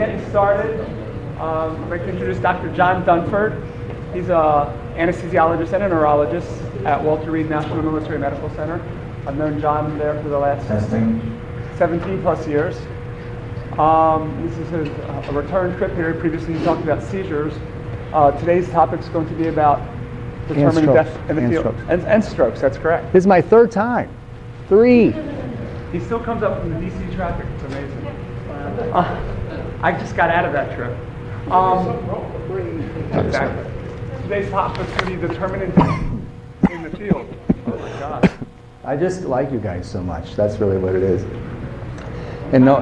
getting started, I'd like to introduce Dr. John Dunford. He's an anesthesiologist and a neurologist at Walter Reed National Military Medical Center. I've known John there for the last 17 plus years. This is a return trip here. Previously he talked about seizures. Today's topic is going to be about determining death in the field. And strokes, that's correct. This is my third time. 3. He still comes up from the DC traffic. It's amazing. I just got out of that trip. Exactly. Today's topic is going to be determining death in the field. Oh my God. I just like you guys so much. That's really what it is. And no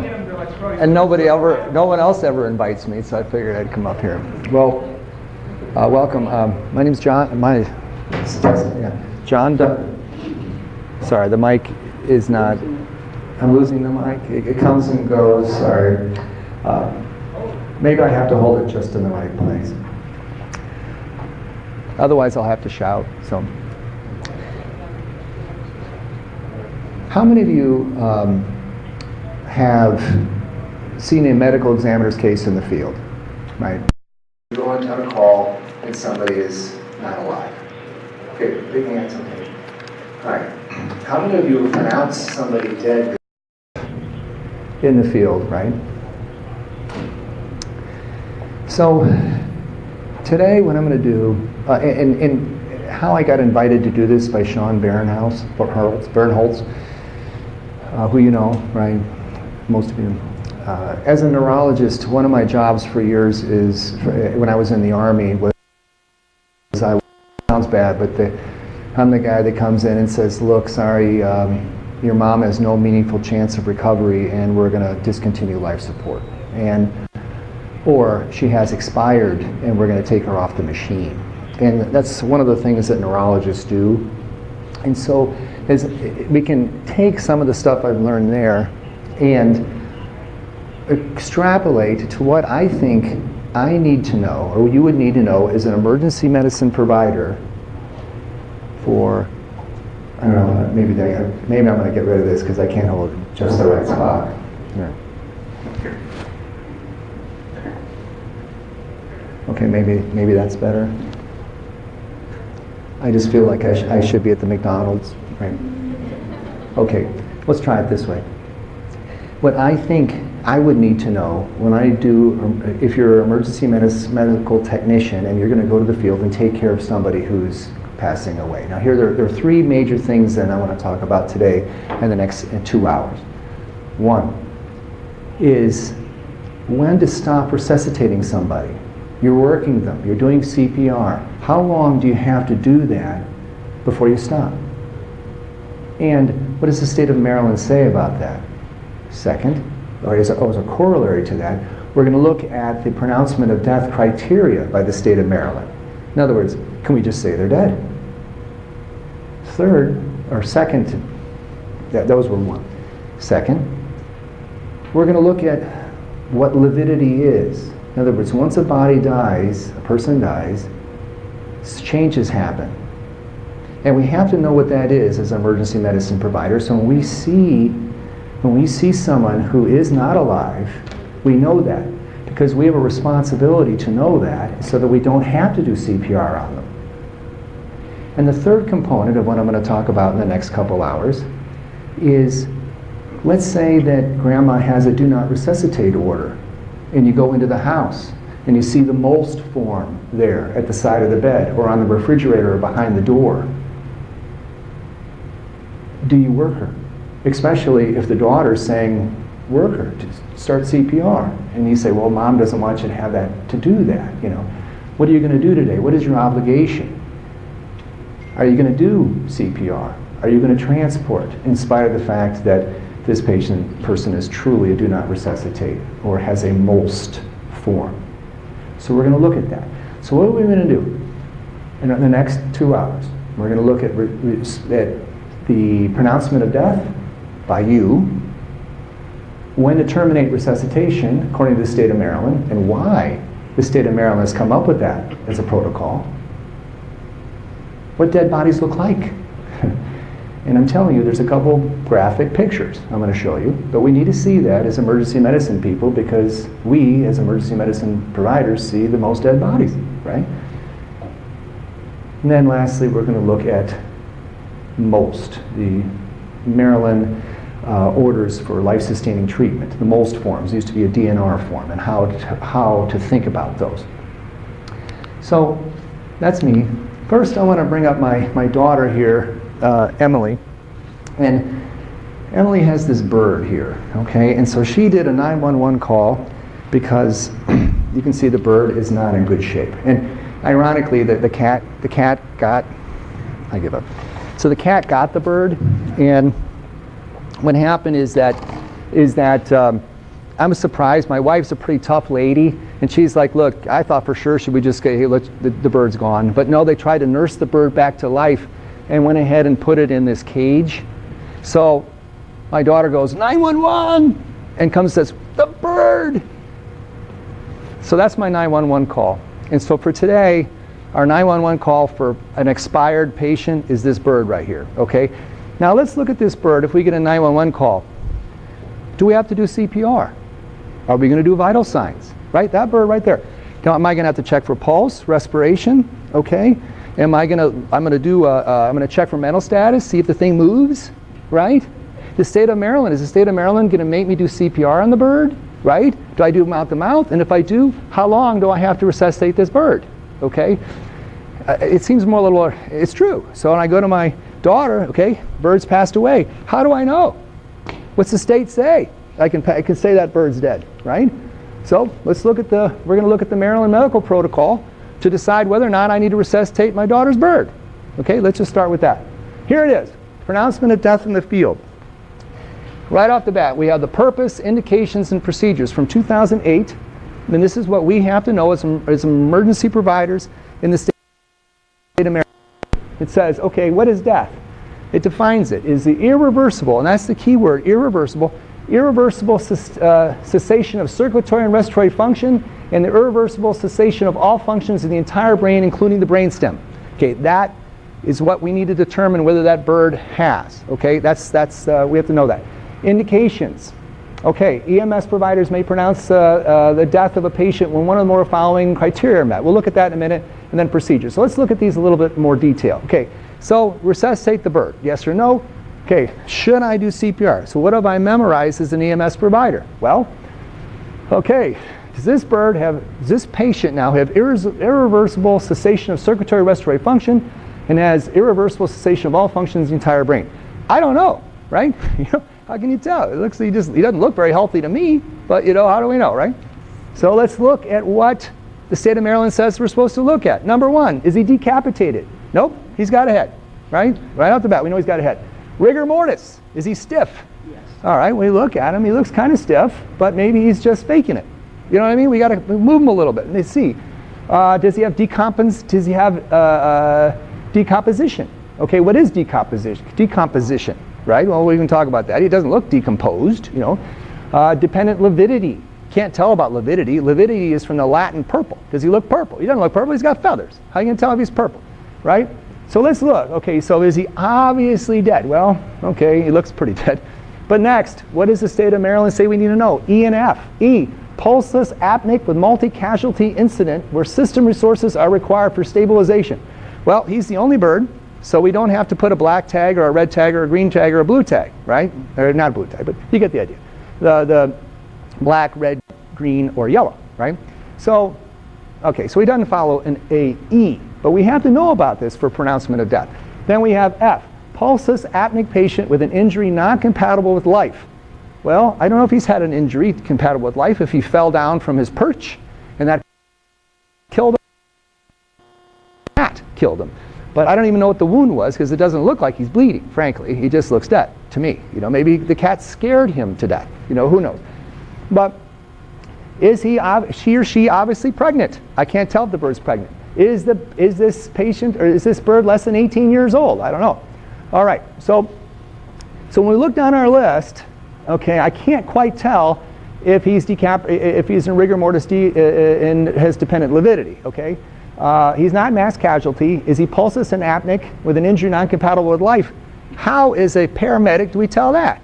one else ever invites me, so I figured I'd come up here. Well, welcome. My name's John. John. Sorry, the mic is not. I'm losing the mic. It comes and goes. Sorry. Maybe I have to hold it just in the right place. Otherwise, I'll have to shout. So, how many of you have seen a medical examiner's case in the field? Right. You're going on a call and somebody is not alive. Okay, big hands. Okay. All right. How many of you have pronounced somebody dead in the field, right? So today what I'm going to do, and how I got invited to do this by Sean Bernholtz, who you know, right? Most of you. As a neurologist, one of my jobs for years is, when I was in the Army, sounds bad, but I'm the guy that comes in and says, look, sorry, your mom has no meaningful chance of recovery and we're going to discontinue life support. Or she has expired and we're going to take her off the machine. And that's one of the things that neurologists do. And so we can take some of the stuff I've learned there and extrapolate to what I think I need to know, or you would need to know as an emergency medicine provider for, I don't know, maybe I'm going to get rid of this because I can't hold just the right spot. Yeah. Okay, maybe that's better. I just feel like I should be at the McDonald's, right? Okay, let's try it this way. What I think I would need to know when I do, if you're an emergency medical technician and you're going to go to the field and take care of somebody who's passing away. Now here there are 3 major things that I want to talk about today in the next 2 hours. One is when to stop resuscitating somebody. You're working them, you're doing CPR. How long do you have to do that before you stop? And what does the state of Maryland say about that? Second, or as a corollary to that, we're going to look at the pronouncement of death criteria by the state of Maryland. In other words, can we just say they're dead? Third, or second, those were one. Second, we're going to look at what lividity is. In other words, once a body dies, a person dies, changes happen. And we have to know what that is as an emergency medicine provider. So when we see someone who is not alive, we know that because we have a responsibility to know that so that we don't have to do CPR on them. And the third component of what I'm going to talk about in the next couple hours is, let's say that grandma has a do not resuscitate order and you go into the house and you see the MOLST form there at the side of the bed or on the refrigerator or behind the door. Do you work her? Especially if the daughter's saying, work her, to start CPR. And you say, well, mom doesn't want you to have that, to do that. You know, what are you going to do today? What is your obligation? Are you going to do CPR? Are you going to transport, in spite of the fact that this person is truly a do not resuscitate or has a MOLST form? So we're going to look at that. So what are we going to do in the next 2 hours? We're going to look at the pronouncement of death by you, when to terminate resuscitation according to the state of Maryland, and why the state of Maryland has come up with that as a protocol, what dead bodies look like, And I'm telling you, there's a couple graphic pictures I'm going to show you, but we need to see that as emergency medicine people because we, as emergency medicine providers, see the most dead bodies, right? And then lastly, we're going to look at MOLST, the Maryland orders for life-sustaining treatment, the MOLST forms. It used to be a DNR form, and how to think about those. So that's me. First, I want to bring up my daughter here, Emily. And Emily has this bird here, okay? And so she did a 911 call because you can see the bird is not in good shape. And ironically, the cat got, I give up. So the cat got the bird, and what happened is that I was surprised. My wife's a pretty tough lady, and she's like, look, I thought for sure she would just say, hey, look, the bird's gone. But no, they tried to nurse the bird back to life and went ahead and put it in this cage. So my daughter goes, 911, and comes and says, the bird. So that's my 911 call. And so for today, our 911 call for an expired patient is this bird right here, okay? Now let's look at this bird. If we get a 911 call, do we have to do CPR? Are we going to do vital signs? Right, that bird right there. Now, am I going to have to check for pulse, respiration? Okay. I'm going to check for mental status, see if the thing moves, right? Is the state of Maryland going to make me do CPR on the bird, right? Do I do mouth to mouth? And if I do, how long do I have to resuscitate this bird? Okay. It seems more a little, it's true. So when I go to my daughter, okay, bird's passed away. How do I know? What's the state say? I can say that bird's dead, right? So let's look at we're going to look at the Maryland medical protocol to decide whether or not I need to resuscitate my daughter's bird. Okay, let's just start with that. Here it is, pronouncement of death in the field. Right off the bat, we have the purpose, indications, and procedures from 2008. And this is what we have to know as emergency providers in the state of Maryland. It says, okay, what is death? It defines it. Is the irreversible, and that's the key word, irreversible cessation of circulatory and respiratory function, and the irreversible cessation of all functions in the entire brain, including the brainstem. Okay, that is what we need to determine whether that bird has. Okay, that's we have to know that. Indications. Okay, EMS providers may pronounce the death of a patient when one or more following criteria are met. We'll look at that in a minute, and then procedures. So let's look at these a little bit more detail. Okay, so resuscitate the bird, yes or no? Okay, should I do CPR? So what have I memorized as an EMS provider? Well, okay, does this patient now have irreversible cessation of circulatory respiratory function and has irreversible cessation of all functions in the entire brain? I don't know, right? How can you tell? It looks he doesn't look very healthy to me, but how do we know, right? So let's look at what the state of Maryland says we're supposed to look at. Number one, is he decapitated? Nope, he's got a head, right? Right off the bat, we know he's got a head. Rigor mortis, is he stiff? Yes. All right, we look at him, he looks kind of stiff, but maybe he's just faking it. You know what I mean? We got to move him a little bit and see. Does he have decomposition? Okay, what is decomposition? Decomposition, right? Well, we can talk about that. He doesn't look decomposed, Dependent lividity. Can't tell about lividity. Lividity is from the Latin purple. Does he look purple? He doesn't look purple, he's got feathers. How are you going to tell if he's purple, right? So let's look. Okay, so is he obviously dead? Well, okay, he looks pretty dead. But next, what does the state of Maryland say we need to know? E and F. E, pulseless apneic with multi-casualty incident where system resources are required for stabilization. Well, he's the only bird, so we don't have to put a black tag or a red tag or a green tag or a blue tag, right? Or not a blue tag, but you get the idea. The black, red, green, or yellow, right? So, okay, so he doesn't follow an AE. But we have to know about this for pronouncement of death. Then we have F, pulseless apneic patient with an injury non-compatible with life. Well, I don't know if he's had an injury compatible with life, if he fell down from his perch and that killed him. That killed him. But I don't even know what the wound was because it doesn't look like he's bleeding, frankly. He just looks dead to me. Maybe the cat scared him to death. Who knows? But is he or she obviously pregnant? I can't tell if the bird's pregnant. Is this patient or is this bird less than 18 years old? I don't know. All right, so when we look down our list, okay, I can't quite tell if he's in rigor mortis and has dependent lividity. Okay, he's not mass casualty. Is he pulseless and apneic with an injury non-compatible with life? How, as a paramedic, do we tell that?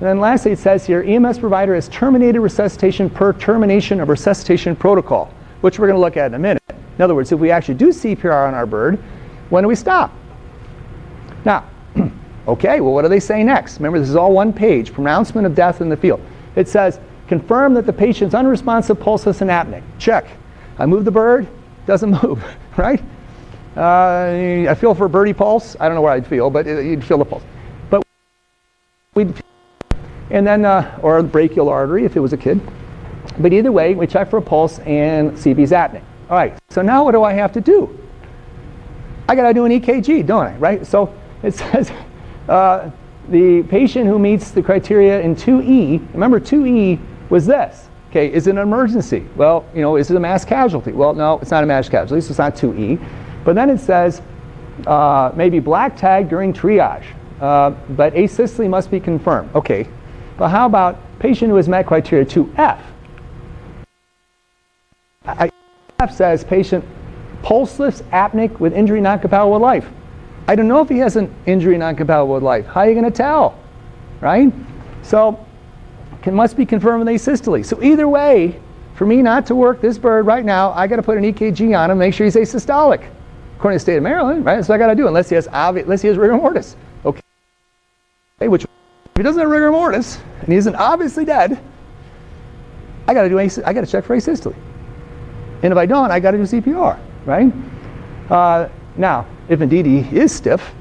And then lastly, it says here, EMS provider has terminated resuscitation per termination of resuscitation protocol, which we're going to look at in a minute. In other words, if we actually do CPR on our bird, when do we stop? Now, okay, well, what do they say next? Remember, this is all one page, pronouncement of death in the field. It says, confirm that the patient's unresponsive, pulseless, and apneic. Check. I move the bird, doesn't move, right? I feel for a birdie pulse. I don't know where I'd feel, but you'd feel the pulse. But we'd, and then, or the brachial artery if it was a kid. But either way, we check for a pulse and CV's apneic. All right, so now what do I have to do? I got to do an EKG, don't I, right? So it says the patient who meets the criteria in 2E, remember 2E was this. Okay, is it an emergency? Well, you know, is it a mass casualty? Well, no, it's not a mass casualty, so it's not 2E. But then it says maybe black tag during triage, but asystole must be confirmed. Okay, but how about patient who has met criteria 2F? F says patient pulseless, apneic with injury not compatible with life. I don't know if he has an injury not compatible with life. How are you going to tell, right? So must be confirmed with asystole. So either way, for me not to work this bird right now, I got to put an EKG on him, make sure he's asystolic, according to the state of Maryland, right? That's what I got to do, unless he has rigor mortis. Okay, which if he doesn't have rigor mortis and he isn't obviously dead, I got to check for asystole. And if I don't, I got to do CPR, right? Now, if indeed he is stiff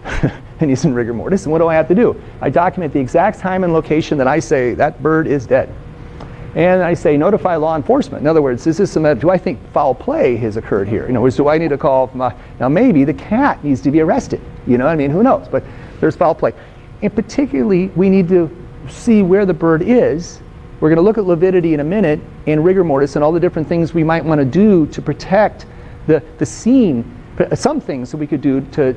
and he's in rigor mortis, then what do I have to do? I document the exact time and location that I say that bird is dead. And I say notify law enforcement. In other words, is this do I think foul play has occurred here? In other words, do I need to call now maybe the cat needs to be arrested. You know what I mean? Who knows? But there's foul play. And particularly, we need to see where the bird is. We're going to look at lividity in a minute and rigor mortis and all the different things we might want to do to protect the scene. Some things that we could do to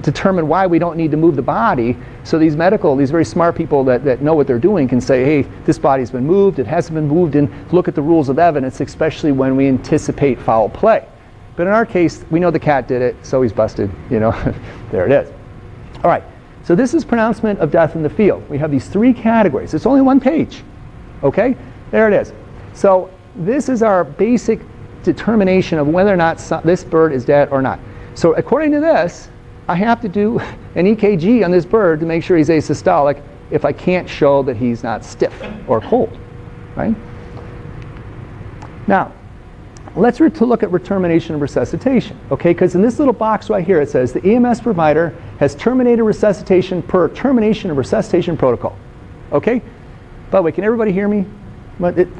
determine why we don't need to move the body. So these very smart people that know what they're doing can say, hey, this body's been moved, it hasn't been moved, and look at the rules of evidence, especially when we anticipate foul play. But in our case, we know the cat did it, so he's busted, you know, there it is. All right, so this is pronouncement of death in the field. We have these three categories. It's only one page, okay? There it is. So this is our basic determination of whether or not this bird is dead or not. So according to this, I have to do an EKG on this bird to make sure he's asystolic if I can't show that he's not stiff or cold, right? Now, let's look at termination of resuscitation, okay? Because in this little box right here, it says the EMS provider has terminated resuscitation per termination of resuscitation protocol, okay? By the way, can everybody hear me?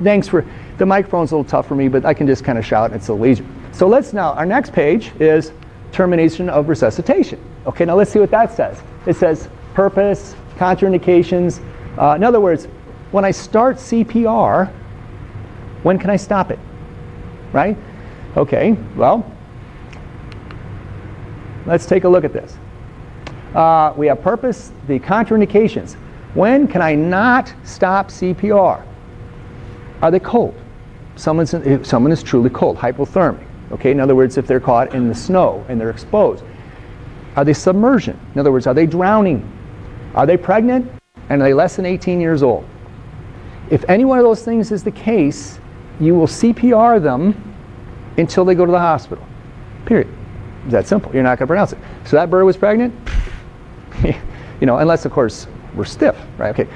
Thanks for, the microphone's a little tough for me, but I can just kind of shout and it's a little easier. So let's now, our next page is termination of resuscitation. Okay, now let's see what that says. It says purpose, contraindications. In other words, when I start CPR, when can I stop it? Right? Okay, well, let's take a look at this. We have purpose, the contraindications. When can I not stop CPR? Are they cold? If someone is truly cold, hypothermic. Okay, in other words, if they're caught in the snow and they're exposed. Are they submersion? In other words, are they drowning? Are they pregnant? And are they less than 18 years old? If any one of those things is the case, you will CPR them until they go to the hospital. Period. It's that simple. You're not going to pronounce it. So that bird was pregnant? You know, unless, of course, we're stiff, right? Okay.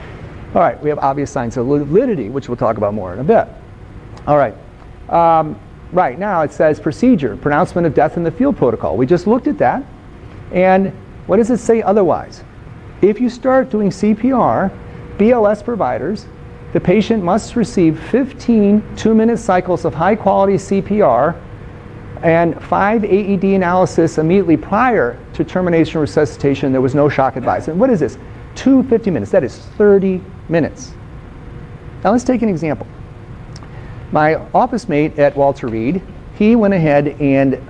All right, we have obvious signs of lividity, which we'll talk about more in a bit. All right. Right now it says procedure, pronouncement of death in the field protocol. We just looked at that. And what does it say otherwise? If you start doing CPR, BLS providers, the patient must receive 15 2-minute cycles of high-quality CPR and 5 AED analysis immediately prior to termination resuscitation. There was no shock advised. And what is this? 50 minutes. That is 30 minutes. Now let's take an example. My office mate at Walter Reed, he went ahead and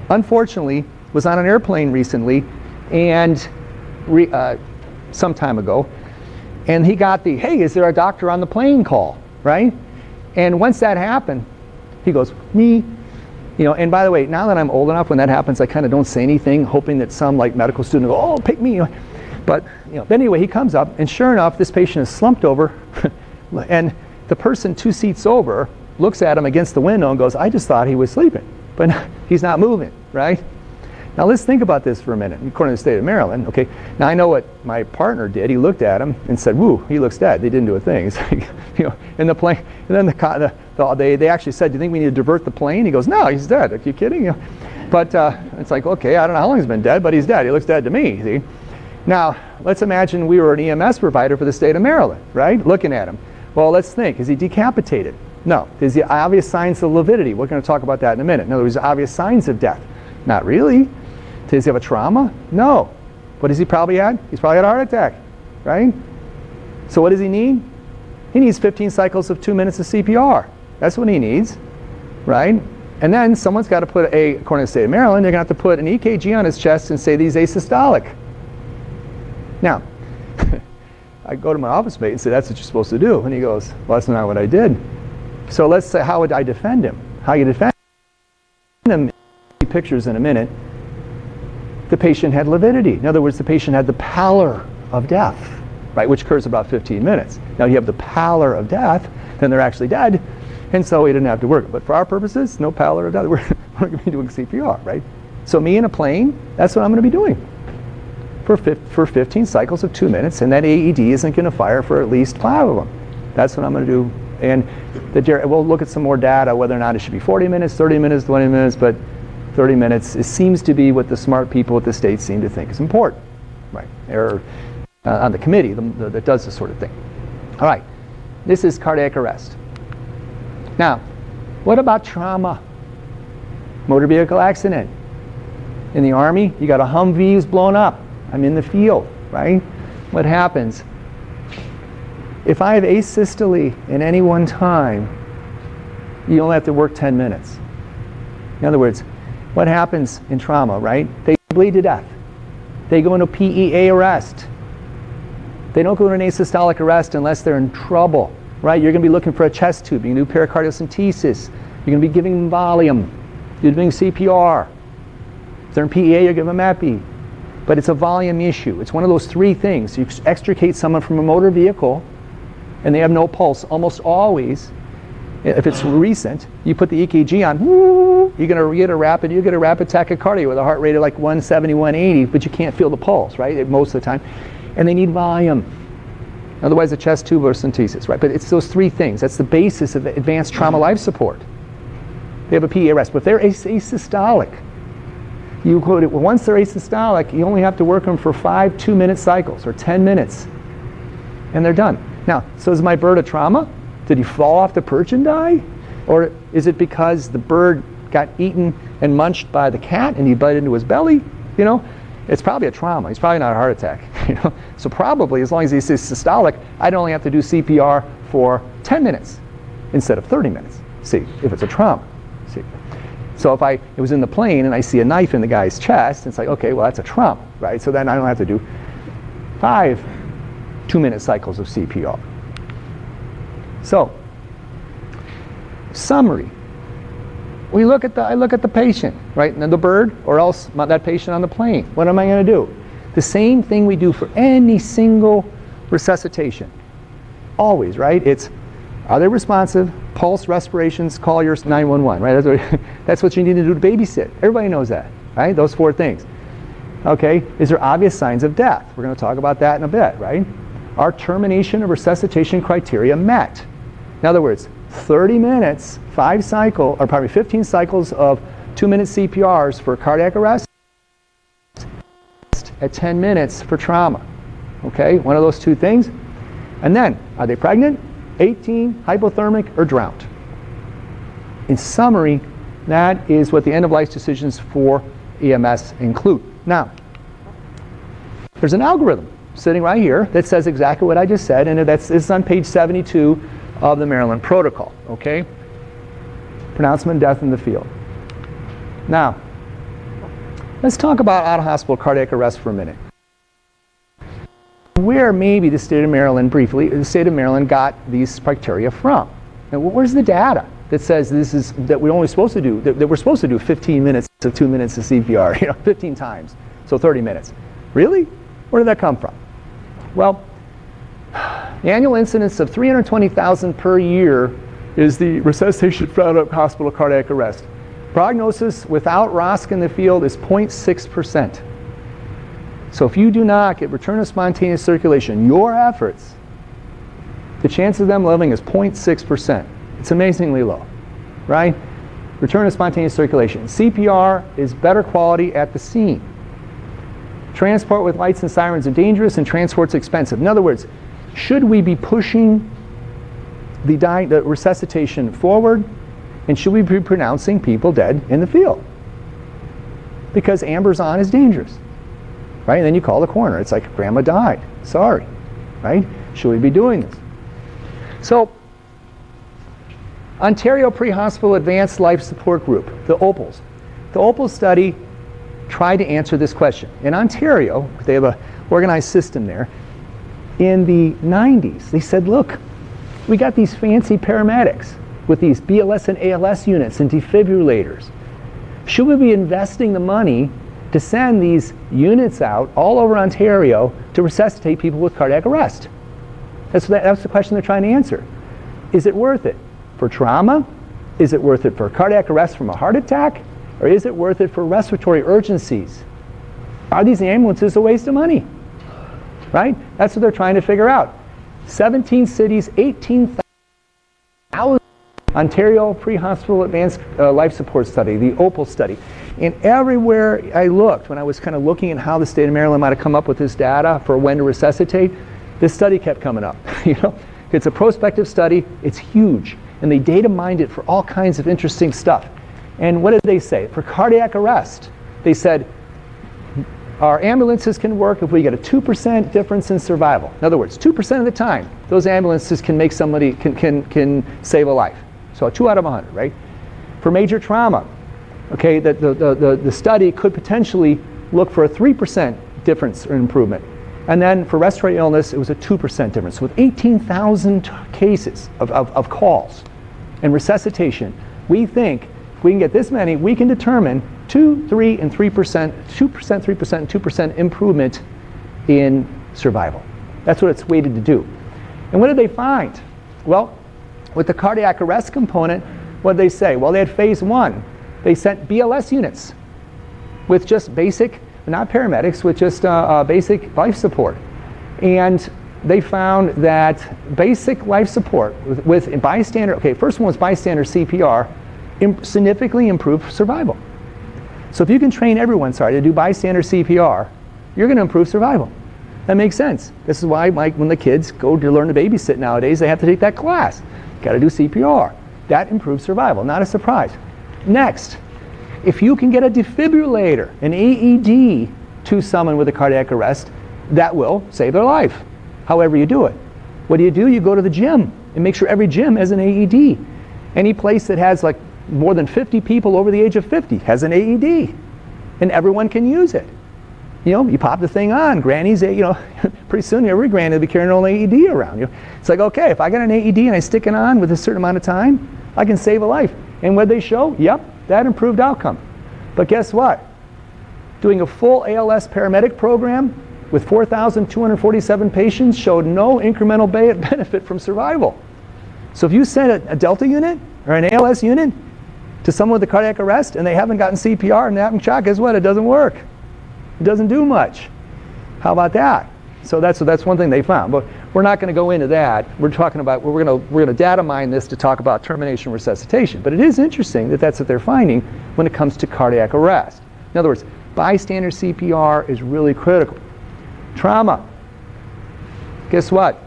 unfortunately was on an airplane recently and some time ago, and he got the, hey, is there a doctor on the plane call, right? And once that happened, he goes, me, And by the way, now that I'm old enough, when that happens, I kind of don't say anything, hoping that some like medical student will go, oh, pick me. But anyway, he comes up, and sure enough, this patient is slumped over, and the person 2 seats over looks at him against the window and goes, I just thought he was sleeping, but he's not moving, right? Now let's think about this for a minute. According to the state of Maryland, okay. Now I know what my partner did. He looked at him and said, "Woo, he looks dead." They didn't do a thing. It's like, in the plane, and then they actually said, "Do you think we need to divert the plane?" He goes, "No, he's dead. Are you kidding?" But it's like, okay, I don't know how long he's been dead, but he's dead. He looks dead to me. See? Now let's imagine we were an EMS provider for the state of Maryland, right? Looking at him. Well, let's think. Is he decapitated? No. Is he obvious signs of lividity? We're going to talk about that in a minute. In other words, obvious signs of death. Not really. Does he have a trauma? No. What has he probably had? He's probably had a heart attack, right? So what does he need? He needs 15 cycles of 2 minutes of CPR. That's what he needs, right? And then someone's got to put according to the state of Maryland, they're going to have to put an EKG on his chest and say that he's asystolic. Now, I go to my office mate and say, that's what you're supposed to do. And he goes, well, that's not what I did. So let's say, how would I defend him? How you defend him? Pictures in a minute. The patient had lividity. In other words, the patient had the pallor of death, right, which occurs about 15 minutes. Now you have the pallor of death, then they're actually dead, and so we didn't have to work. But for our purposes, no pallor of death. We're going to be doing CPR, right? So me in a plane, that's what I'm going to be doing for 15 cycles of 2 minutes, and that AED isn't going to fire for at least 5 of them. That's what I'm going to do. And we'll look at some more data, whether or not it should be 40 minutes, 30 minutes, 20 minutes, but 30 minutes, it seems to be what the smart people at the state seem to think is important, right? Or on the committee that does this sort of thing. All right, this is cardiac arrest. Now, what about trauma? Motor vehicle accident. In the Army, you got a Humvee who's blown up. I'm in the field, right? What happens? If I have asystole in any one time, you only have to work 10 minutes. In other words, what happens in trauma, right? They bleed to death. They go into PEA arrest. They don't go into an asystolic arrest unless they're in trouble, right? You're going to be looking for a chest tube. You can do pericardiocentesis. You're going to be giving them Valium. You're doing CPR. If they're in PEA, you're giving them epi. But it's a volume issue. It's one of those 3 things. You extricate someone from a motor vehicle and they have no pulse. Almost always, if it's recent, you put the EKG on, you're going to get a rapid tachycardia with a heart rate of like 170, 180, but you can't feel the pulse, right, most of the time. And they need volume. Otherwise, a chest tube or centesis, right? But it's those 3 things. That's the basis of advanced trauma life support. They have a PE arrest. But if they're asystolic, once they're asystolic, you only have to work them for 5 2-minute cycles or 10 minutes, and they're done. Now, so is my bird a trauma? Did he fall off the perch and die? Or is it because the bird got eaten and munched by the cat and he bit into his belly? It's probably a trauma. He's probably not a heart attack. So probably, as long as he's systolic, I'd only have to do CPR for 10 minutes instead of 30 minutes. See, if it's a trauma. See. So if it was in the plane and I see a knife in the guy's chest, it's like, okay, well, that's a trauma, right? So then I don't have to do 5 2-minute cycles of CPR. So, summary. I look at the patient, right? And the bird, or else that patient on the plane. What am I going to do? The same thing we do for any single resuscitation. Always, right? It's, are they responsive? Pulse, respirations, call your 911, right? That's what you need to do to babysit. Everybody knows that, right? Those 4 things. Okay, is there obvious signs of death? We're going to talk about that in a bit, right? Are termination of resuscitation criteria met? In other words, 30 minutes, 15 cycles of 2-minute CPRs for cardiac arrest, at 10 minutes for trauma. Okay, one of those 2 things. And then, are they pregnant, 18, hypothermic, or drowned? In summary, that is what the end-of-life decisions for EMS include. Now, there's an algorithm sitting right here that says exactly what I just said, and it's on page 72 of the Maryland protocol, okay? Pronouncement, death in the field. Now, let's talk about out-of-hospital cardiac arrest for a minute. Where the state of Maryland got these criteria from. Now, where's the data? that says that we're only supposed to do, that we're supposed to do 15 minutes to 2 minutes of CPR, 15 times, so 30 minutes. Really? Where did that come from? Well, the annual incidence of 320,000 per year is the resuscitation followed up hospital cardiac arrest. Prognosis without ROSC in the field is 0.6%. So if you do not get return of spontaneous circulation, your efforts, the chance of them living is 0.6%. It's amazingly low, right? Return of spontaneous circulation. CPR is better quality at the scene. Transport with lights and sirens are dangerous and transport's expensive. In other words, should we be pushing the resuscitation forward, and should we be pronouncing people dead in the field? Because ambers on is dangerous, right? And then you call the coroner. It's like, grandma died. Sorry, right? Should we be doing this? So, Ontario Pre-Hospital Advanced Life Support Group, the OPALS. The OPALS study tried to answer this question. In Ontario, they have an organized system there. In the 90s, they said, look, we got these fancy paramedics with these BLS and ALS units and defibrillators. Should we be investing the money to send these units out all over Ontario to resuscitate people with cardiac arrest? That's the question they're trying to answer. Is it worth it for trauma? Is it worth it for cardiac arrest from a heart attack? Or is it worth it for respiratory urgencies? Are these ambulances a waste of money? Right? That's what they're trying to figure out. 17 cities, 18,000 Ontario Pre-Hospital Advanced Life Support Study, the OPAL study. And everywhere I looked, when I was kind of looking at how the state of Maryland might have come up with this data for when to resuscitate, this study kept coming up. It's a prospective study, it's huge, and they data mined it for all kinds of interesting stuff. And what did they say? For cardiac arrest, they said, our ambulances can work if we get a 2% difference in survival. In other words, 2% of the time, those ambulances can make somebody, can save a life. So 2 out of 100, right? For major trauma, okay, the study could potentially look for a 3% difference or improvement. And then for respiratory illness, it was a 2% difference. With 18,000 cases of calls and resuscitation, we think if we can get this many, we can determine 2%, 3%, and 3%, 2%, 3%, and 2% improvement in survival. That's what it's weighted to do. And what did they find? Well, with the cardiac arrest component, what did they say? Well, they had phase 1. They sent BLS units with just basic, not paramedics, with just basic life support. And they found that basic life support with bystander, okay, first one was bystander CPR, significantly improved survival. So if you can train everyone, to do bystander CPR, you're going to improve survival. That makes sense. This is why, when the kids go to learn to babysit nowadays, they have to take that class. Got to do CPR. That improves survival. Not a surprise. Next, if you can get a defibrillator, an AED, to someone with a cardiac arrest, that will save their life. However you do it. What do? You go to the gym and make sure every gym has an AED. Any place that has like more than 50 people over the age of 50 has an AED, and everyone can use it. You pop the thing on. Granny's, pretty soon every granny will be carrying her own AED around. It's like, okay, if I got an AED and I stick it on with a certain amount of time, I can save a life. And what they show? Yep, that improved outcome. But guess what? Doing a full ALS paramedic program with 4,247 patients showed no incremental benefit from survival. So if you send a Delta unit or an ALS unit to someone with a cardiac arrest and they haven't gotten CPR and they haven't shock, guess what? It doesn't work. It doesn't do much. How about that? So that's one thing they found. But we're not going to go into that. We're talking about, we're going to data mine this to talk about termination resuscitation. But it is interesting that that's what they're finding when it comes to cardiac arrest. In other words, bystander CPR is really critical. Trauma. Guess what?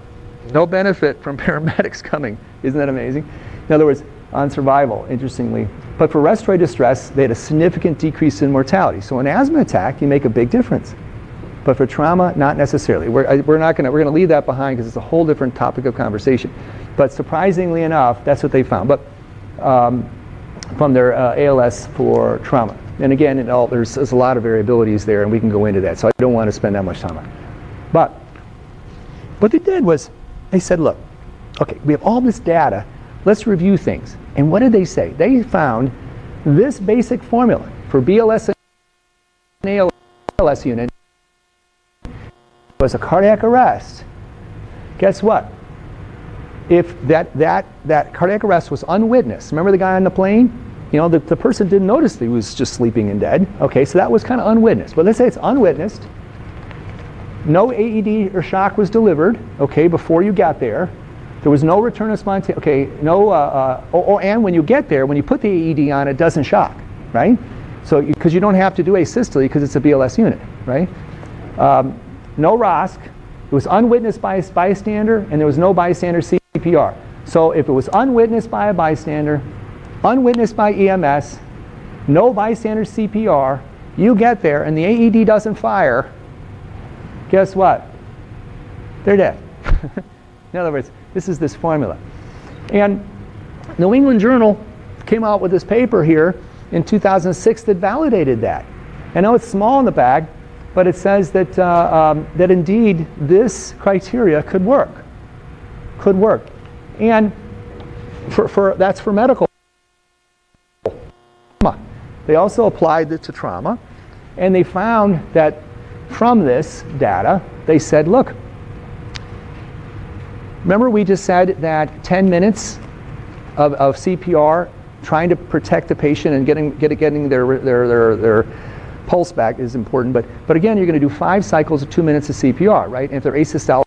No benefit from paramedics coming. Isn't that amazing? In other words, on survival, interestingly. But for respiratory distress, they had a significant decrease in mortality. So an asthma attack, you make a big difference. But for trauma, not necessarily. We're going to leave that behind because it's a whole different topic of conversation. But surprisingly enough, that's what they found. But from their ALS for trauma. And again, there's a lot of variabilities there, and we can go into that. So I don't want to spend that much time on it. But what they did was, they said, look, okay, we have all this data let's review things. And what did they say? They found this basic formula for BLS and ALS unit was a cardiac arrest. Guess what? If that cardiac arrest was unwitnessed, remember the guy on the plane? You know, the person didn't notice that he was just sleeping and dead. Okay, so that was kind of unwitnessed. But let's say it's unwitnessed. No AED or shock was delivered, okay, before you got there. There was no return of spontaneous, okay, no, and when you get there, when you put the AED on, it doesn't shock, right? So, because you don't have to do asystole because it's a BLS unit, right? No ROSC. It was unwitnessed by a bystander, and there was no bystander CPR. So if it was unwitnessed by a bystander, unwitnessed by EMS, no bystander CPR, you get there and the AED doesn't fire, guess what? They're dead. In other words, this is this formula. And New England Journal came out with this paper here in 2006 that validated that. I know it's small in the bag, but it says that, that indeed this criteria could work. Could work. And that's for medical trauma. They also applied it to trauma, and they found that from this data, they said, look, remember we just said that 10 minutes of CPR trying to protect the patient and getting their pulse back is important, but again, you're going to do 5 cycles of 2 minutes of CPR, right? And if they're asystolic,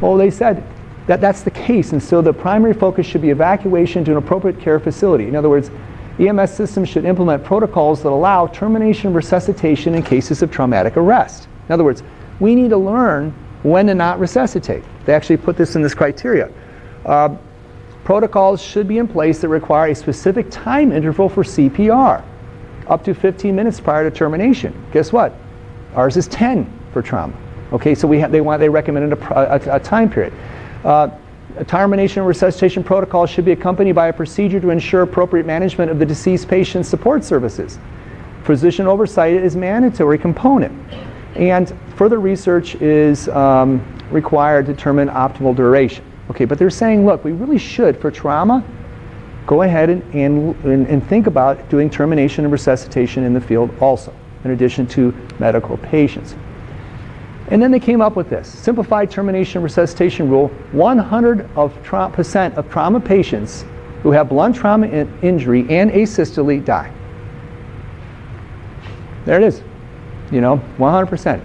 well, they said that that's the case, and so the primary focus should be evacuation to an appropriate care facility. In other words, EMS systems should implement protocols that allow termination resuscitation in cases of traumatic arrest. In other words, we need to learn when to not resuscitate. They actually put this in this criteria. Protocols should be in place that require a specific time interval for CPR, up to 15 minutes prior to termination. Guess what? Ours is 10 for trauma. Okay, so they recommended a time period. A termination resuscitation protocol should be accompanied by a procedure to ensure appropriate management of the deceased patient's support services. Physician oversight is a mandatory component. And further research is required to determine optimal duration. Okay, but they're saying, look, we really should, for trauma, go ahead and think about doing termination and resuscitation in the field also, in addition to medical patients. And then they came up with this simplified termination resuscitation rule: 100% of trauma patients who have blunt trauma injury and asystole die. There it is, 100%.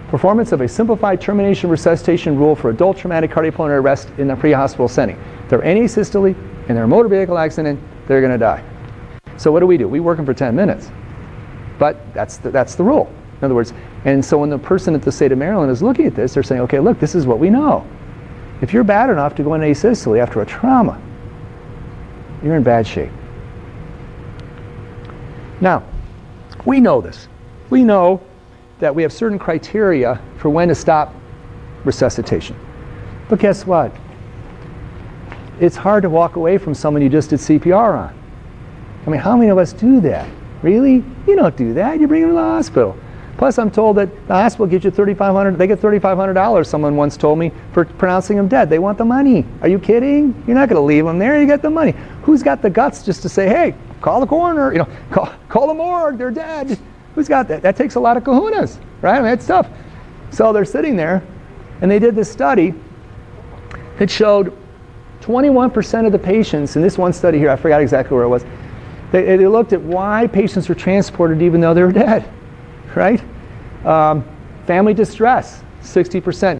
Performance of a simplified termination resuscitation rule for adult traumatic cardiopulmonary arrest in the pre-hospital setting. If they're any asystole and they're a motor vehicle accident, they're going to die. So what do? We work them for 10 minutes. But that's the rule. In other words, and so when the person at the state of Maryland is looking at this, they're saying, okay, look, this is what we know. If you're bad enough to go into asystole after a trauma, you're in bad shape. Now, we know this. We know that we have certain criteria for when to stop resuscitation. But guess what? It's hard to walk away from someone you just did CPR on. I mean, how many of us do that? Really? You don't do that. You bring them to the hospital. Plus, I'm told that the hospital gives you $3,500. They get $3,500, someone once told me, for pronouncing them dead. They want the money. Are you kidding? You're not going to leave them there. You get the money. Who's got the guts just to say, hey, call the coroner, call the morgue, they're dead. Who's got that? That takes a lot of kahunas, right? I mean, it's tough. So they're sitting there, and they did this study that showed 21% of the patients, in this one study here, I forgot exactly where it was, they looked at why patients were transported even though they were dead, right? Family distress, 60%,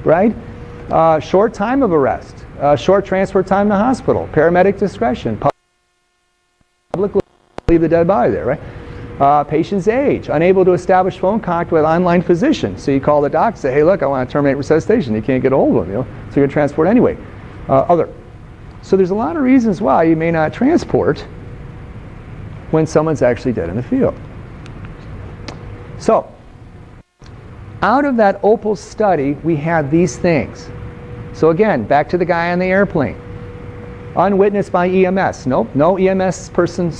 right? Short time of arrest, short transport time to hospital, paramedic discretion, public leave the dead body there, right? Patient's age, unable to establish phone contact with online physician. So you call the doc and say, hey, look, I want to terminate resuscitation. You can't get a hold of them, so you're going to transport anyway. So there's a lot of reasons why you may not transport when someone's actually dead in the field. So, out of that OPAL study, we had these things. So again, back to the guy on the airplane. Unwitnessed by EMS. Nope, no EMS person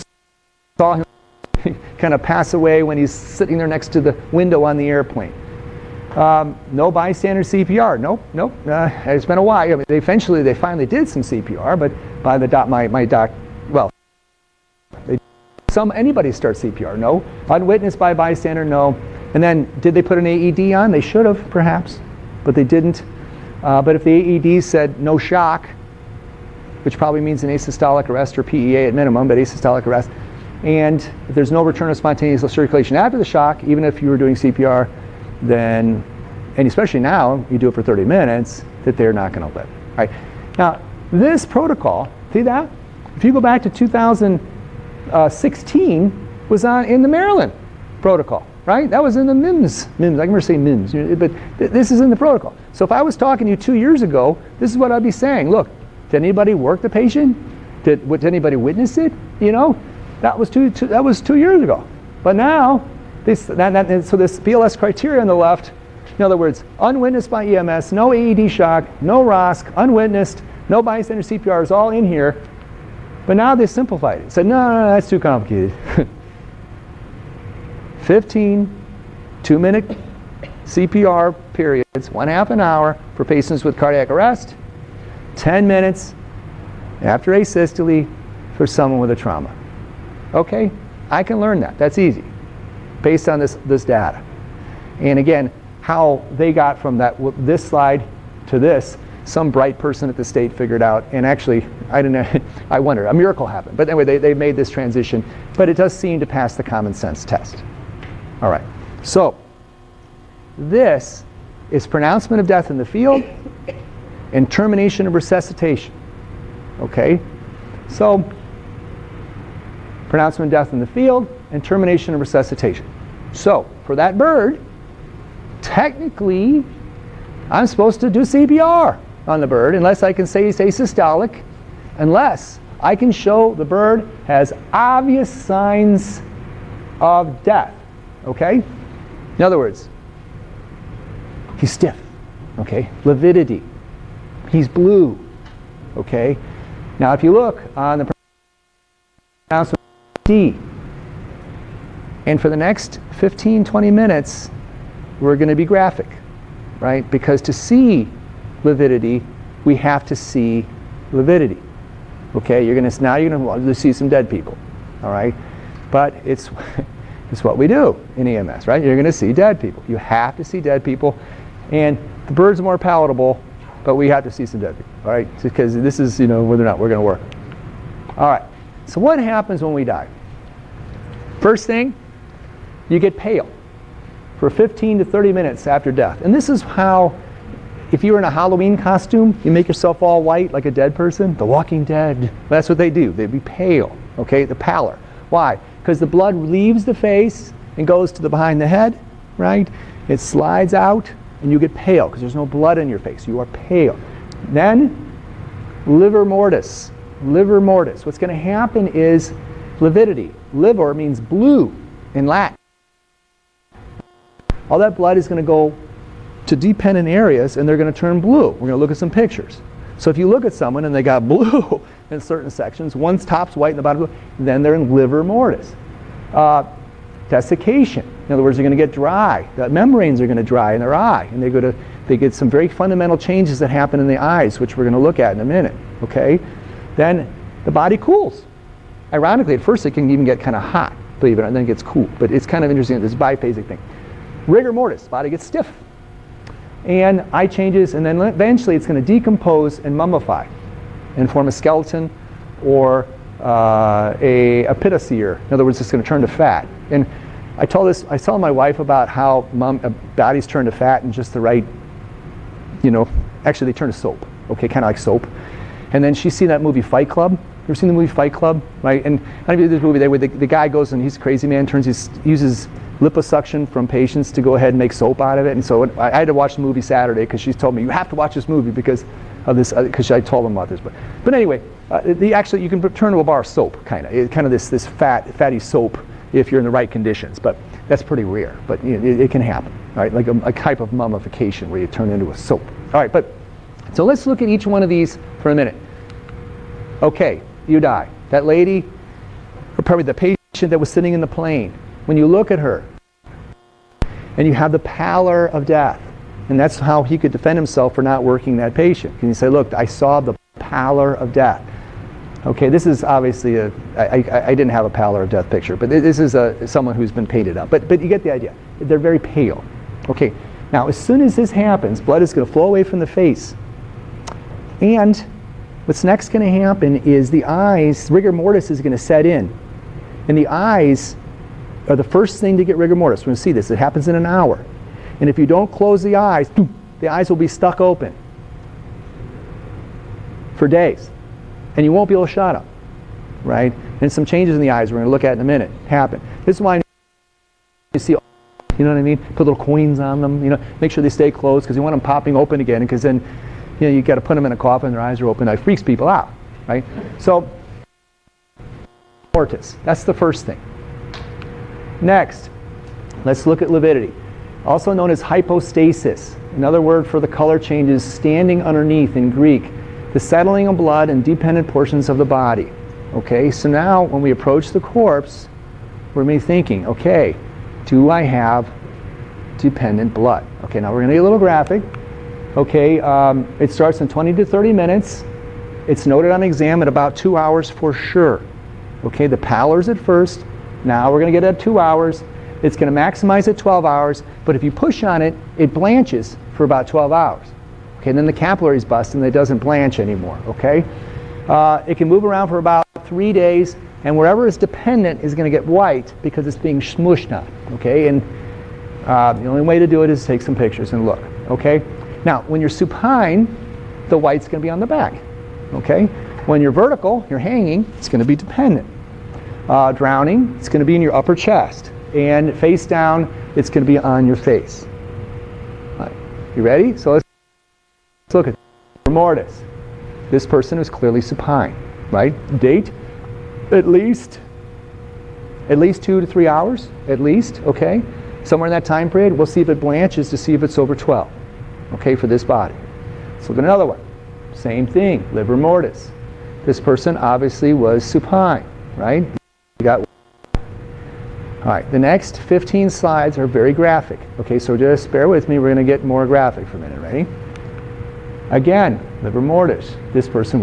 saw him kind of pass away when he's sitting there next to the window on the airplane. No bystander CPR. Nope. It's been a while. I mean, they finally did some CPR, but by the anybody start CPR? No. Unwitnessed by bystander? No. And then, did they put an AED on? They should have, perhaps, but they didn't. But if the AED said no shock, which probably means an asystolic arrest or PEA at minimum, but asystolic arrest, and if there's no return of spontaneous circulation after the shock, even if you were doing CPR, then, and especially now, you do it for 30 minutes, that they're not going to live. All right. Now, this protocol, see that? If you go back to 2016, was in the Maryland protocol, right? That was in the MIEMSS. I can never say MIEMSS, but this is in the protocol. So if I was talking to you 2 years ago, this is what I'd be saying. Look, did anybody work the patient? Did anybody witness it? You know, that was 2 years ago. But now, so this BLS criteria on the left, in other words, unwitnessed by EMS, no AED shock, no ROSC, unwitnessed, no bystander CPR is all in here. But now they simplified it. Said, no, that's too complicated. 15 2-minute CPR periods, 1/2 an hour for patients with cardiac arrest, 10 minutes after asystole for someone with a trauma. Okay, I can learn that. That's easy, based on this data. And again, how they got from this slide to this, some bright person at the state figured out, and actually, I don't know, I wonder, a miracle happened. But anyway, they made this transition, but it does seem to pass the common sense test. All right, so this is pronouncement of death in the field and termination of resuscitation. Okay, so pronouncement of death in the field and termination of resuscitation. So for that bird, technically, I'm supposed to do CPR on the bird unless I can say it's asystolic, unless I can show the bird has obvious signs of death. Okay? In other words, he's stiff. Okay? Lividity. He's blue. Okay? Now if you look on the pronouncement D, and for the next 15-20 minutes, we're going to be graphic, right? Because to see lividity, we have to see lividity. Okay, you're going to see some dead people, all right? But it's what we do in EMS, right? You're going to see dead people. You have to see dead people, and the bird's more palatable, but we have to see some dead people, all right? Because this is, whether or not we're going to work. All right. So what happens when we die? First thing, you get pale for 15 to 30 minutes after death. And this is how, if you were in a Halloween costume, you make yourself all white like a dead person. The Walking Dead, that's what they do. They'd be pale, okay, the pallor. Why? Because the blood leaves the face and goes to the behind the head, right? It slides out and you get pale because there's no blood in your face. You are pale. Then, livor mortis. Livor mortis. What's going to happen is lividity. Livor means blue in Latin. All that blood is going to go to dependent areas and they're going to turn blue. We're going to look at some pictures. So if you look at someone and they got blue in certain sections, one's top's white and the bottom's blue, then they're in livor mortis. Desiccation. In other words, they're going to get dry. The membranes are going to dry in their eye, and they get some very fundamental changes that happen in the eyes, which we're going to look at in a minute. Okay? Then the body cools. Ironically, at first it can even get kind of hot, believe it or not, and then it gets cool. But it's kind of interesting, this biphasic thing. Rigor mortis, body gets stiff. And eye changes, and then eventually it's going to decompose and mummify and form a skeleton or a pitaceer. In other words, it's going to turn to fat. And I tell my wife about how bodies turn to fat in just the right, actually they turn to soap, okay, kind of like soap. And then she's seen that movie Fight Club. You ever seen the movie Fight Club? Right? And I mean, this movie where the guy goes and he's a crazy man, uses liposuction from patients to go ahead and make soap out of it. And so I had to watch the movie Saturday because she's told me, you have to watch this movie because of this, because I told them about this. But anyway, you can turn to a bar of soap, kind of this fatty soap if you're in the right conditions. But that's pretty rare. But it can happen, right? Like a type of mummification where you turn into a soap. All right, so let's look at each one of these for a minute. Okay, you die. That lady, or probably the patient that was sitting in the plane, when you look at her and you have the pallor of death, And that's how he could defend himself for not working that patient. Can you say, look, I saw the pallor of death. Okay, this is obviously I didn't have a pallor of death picture, but this is someone who's been painted up. But you get the idea. They're very pale. Okay, now as soon as this happens, blood is going to flow away from the face. And what's next going to happen is the eyes, rigor mortis is going to set in. And the eyes are the first thing to get rigor mortis. We're going to see this. It happens in an hour. And if you don't close the eyes will be stuck open for days. And you won't be able to shut them, right? And some changes in the eyes we're going to look at in a minute happen. This is why you see, you know what I mean? Put little coins on them, you know, make sure they stay closed because you want them popping open again because then, you know, you got to put them in a coffin, their eyes are open. That freaks people out, right? So, mortis, that's the first thing. Next, let's look at lividity, also known as hypostasis. Another word for the color change is standing underneath in Greek. The settling of blood in dependent portions of the body. Okay, so now when we approach the corpse, we're going to be thinking, okay, do I have dependent blood? Okay, now we're going to get a little graphic. Okay, it starts in 20 to 30 minutes. It's noted on exam at about 2 hours for sure. Okay, the pallor's at first. Now we're going to get it at 2 hours. It's going to maximize at 12 hours, but if you push on it, it blanches for about 12 hours. Okay, and then the capillaries bust and it doesn't blanch anymore, okay? It can move around for about 3 days, and wherever it's dependent is going to get white because it's being smooshed on, okay? And the only way to do it is take some pictures and look, okay? Now, when you're supine, the white's going to be on the back, okay? When you're vertical, you're hanging, it's going to be dependent. Drowning, it's going to be in your upper chest. And face down, it's going to be on your face. All right. You ready? So let's look at mortis. This person is clearly supine, right? Date, at least 2 to 3 hours, at least, okay? Somewhere in that time period, we'll see if it blanches to see if it's over 12, okay, for this body. Let's look at another one. Same thing, liver mortis. This person obviously was supine, right? You got. All right, the next 15 slides are very graphic. Okay, so just bear with me. We're going to get more graphic for a minute. Ready? Again, liver mortis. This person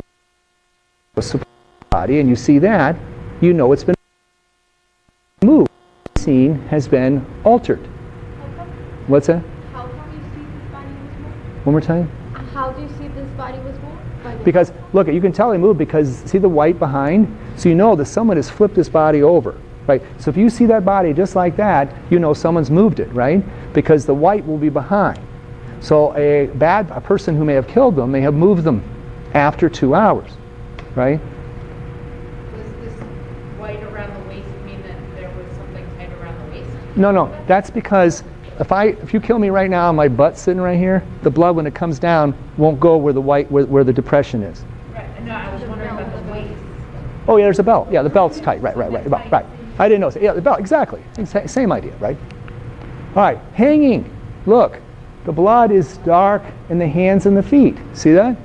was supine body, and you see that, you know it's been moved. The scene has been altered. What's that? How come you see this body was moved? One more time. How do you see this body was moved? Because, look, you can tell they moved because, see the white behind? So you know that someone has flipped this body over, right? So if you see that body just like that, you know someone's moved it, right? Because the white will be behind. So a person who may have killed them may have moved them after 2 hours, right? Was this white around the waist mean that there was something tight around the waist? No, that's because if you kill me right now and my butt's sitting right here, the blood when it comes down won't go where the where the depression is. Right. No, I was wondering about the waist. Oh yeah, there's a belt. Yeah, the belt's tight. Right. I didn't know. Yeah, the belt, exactly. Same idea, right? All right, hanging. Look, the blood is dark in the hands and the feet. See that?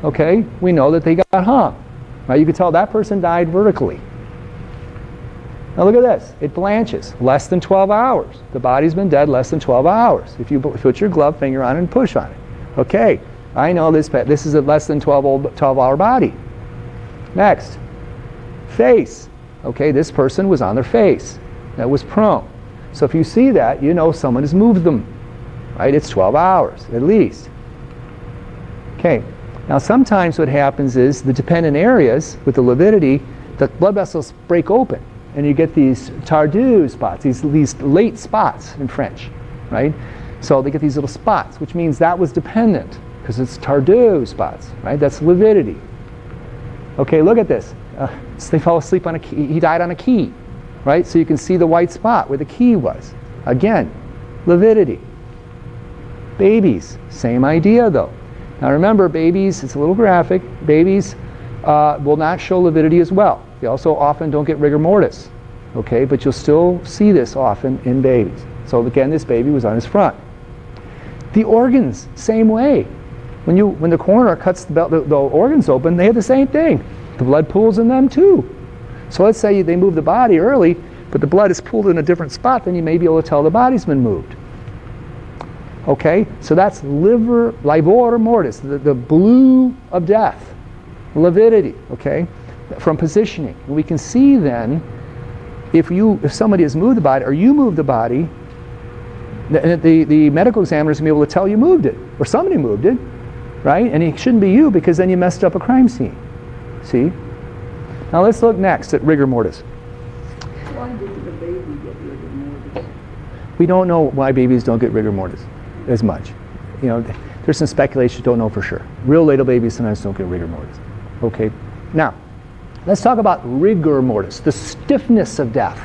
Okay, we know that they got hung. Right, you can tell that person died vertically. Now look at this. It blanches less than 12 hours. The body's been dead less than 12 hours. If you put your glove finger on it and push on it. Okay, I know this is a less than 12-hour body. Next, face. Okay, this person was on their face. That was prone. So if you see that, you know someone has moved them. Right? It's 12 hours at least. Okay, now sometimes what happens is the dependent areas with the lividity, the blood vessels break open. And you get these tardieu spots, these late spots in French, right? So they get these little spots, which means that was dependent, because it's tardieu spots, right? That's lividity. Okay, look at this. So they fell asleep on a key. He died on a key, right? So you can see the white spot where the key was. Again, lividity. Babies, same idea though. Now remember, babies, it's a little graphic, babies will not show lividity as well. They also often don't get rigor mortis, okay? But you'll still see this often in babies. So again, this baby was on his front. The organs, same way. When the coroner cuts the organs open, they have the same thing. The blood pools in them too. So let's say they move the body early, but the blood is pooled in a different spot, then you may be able to tell the body's been moved. Okay, so that's livor mortis, the blue of death, lividity, okay, from positioning. And we can see then, if somebody has moved the body, or you move the body, the medical examiner is going to be able to tell you moved it, or somebody moved it, right? And it shouldn't be you, because then you messed up a crime scene. See? Now let's look next at rigor mortis. Why doesn't the baby get rigor mortis? We don't know why babies don't get rigor mortis as much. You know, there's some speculation, don't know for sure. Real little babies sometimes don't get rigor mortis. Okay, now let's talk about rigor mortis, the stiffness of death.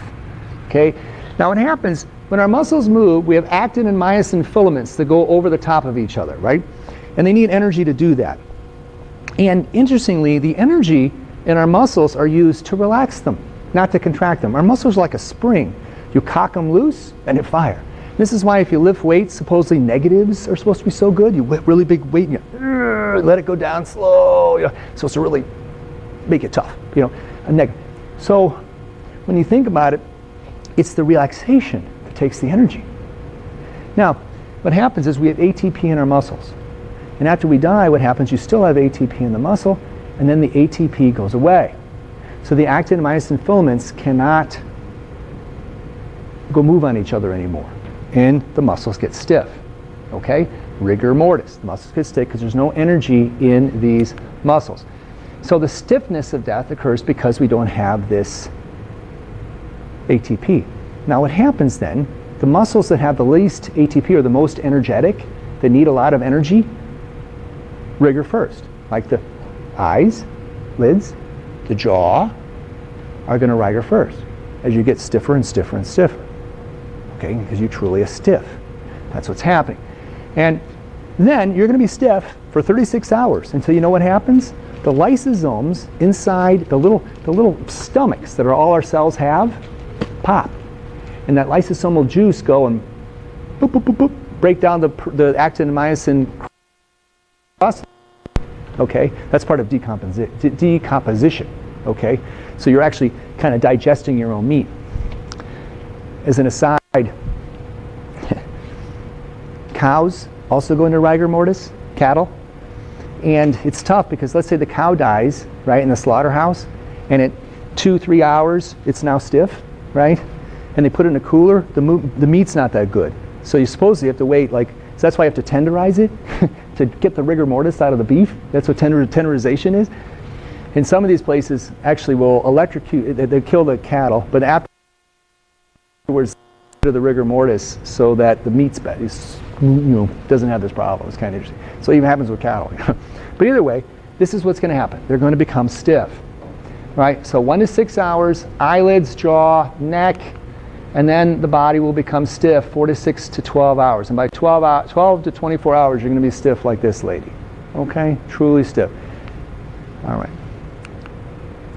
Okay, now what happens when our muscles move, we have actin and myosin filaments that go over the top of each other, right? And they need energy to do that. And interestingly, the energy in our muscles are used to relax them, not to contract them. Our muscles are like a spring. You cock them loose and it fire. This is why if you lift weights, supposedly negatives are supposed to be so good. You lift really big weight and you let it go down slow. You know, so it's to really make it tough, you know, a negative. So when you think about it, it's the relaxation that takes the energy. Now, what happens is we have ATP in our muscles. And after we die, what happens, you still have ATP in the muscle, and then the ATP goes away. So the actin and myosin filaments cannot go move on each other anymore. And the muscles get stiff. Okay? Rigor mortis. The muscles get stiff because there's no energy in these muscles. So the stiffness of death occurs because we don't have this ATP. Now what happens then, the muscles that have the least ATP are the most energetic, that need a lot of energy, rigor first. Like the eyes, lids, the jaw are going to rigor first as you get stiffer and stiffer and stiffer. Okay, because you truly are stiff. That's what's happening. And then you're going to be stiff for 36 hours until you know what happens? The lysosomes inside the little stomachs that all our cells have pop. And that lysosomal juice go and boop, boop, boop, boop, break down the actin and myosin. Okay, that's part of decomposition. Okay, so you're actually kind of digesting your own meat. As an aside, cows also go into rigor mortis, cattle. And it's tough because let's say the cow dies, right, in the slaughterhouse, and at 2-3 hours, it's now stiff, right? And they put it in a cooler, the meat's not that good. So you supposedly have to wait, so that's why you have to tenderize it, to get the rigor mortis out of the beef. That's what tenderization is. And some of these places actually will electrocute, they kill the cattle, but afterwards, the rigor mortis so that the meat's doesn't have this problem. It's kind of interesting. So it even happens with cattle. But either way, this is what's going to happen. They're going to become stiff, right? So 1 to 6 hours, eyelids, jaw, neck, and then the body will become stiff 4 to 6 to 12 hours. And by 12 to 24 hours, you're going to be stiff like this lady. Okay? Truly stiff. All right.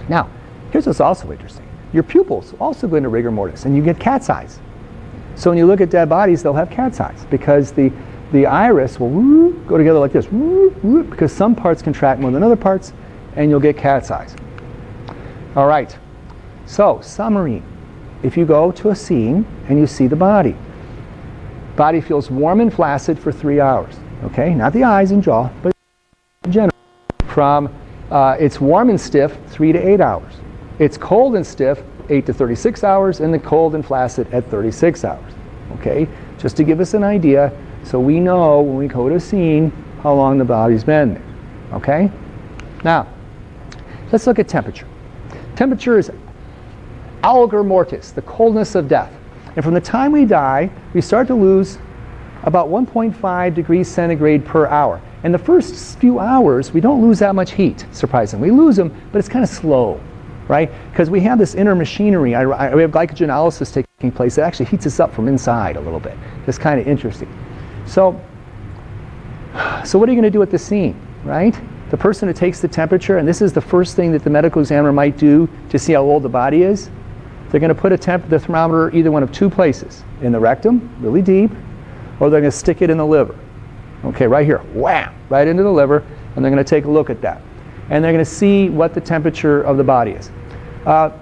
Now, here's what's also interesting. Your pupils also go into rigor mortis, and you get cat's eyes. So when you look at dead bodies, they'll have cat's eyes because the iris will go together like this because some parts contract more than other parts, and you'll get cat's eyes. All right. So, summary. If you go to a scene and you see the body feels warm and flaccid for 3 hours. Okay? Not the eyes and jaw, but in general. From it's warm and stiff 3 to 8 hours. It's cold and stiff 8 to 36 hours, and the cold and flaccid at 36 hours. Okay? Just to give us an idea so we know when we go to a scene how long the body's been there. Okay? Now, let's look at temperature. Temperature is algor mortis, the coldness of death. And from the time we die, we start to lose about 1.5 degrees centigrade per hour. And the first few hours, we don't lose that much heat, surprisingly. We lose them, but it's kind of slow. Right? Because we have this inner machinery. We have glycogenolysis taking place that actually heats us up from inside a little bit. It's kind of interesting. So what are you going to do at the scene, right? The person who takes the temperature, and this is the first thing that the medical examiner might do to see how old the body is, they're going to put the thermometer either one of two places, in the rectum, really deep, or they're going to stick it in the liver. Okay, right here, wham, right into the liver, and they're going to take a look at that. And they're going to see what the temperature of the body is.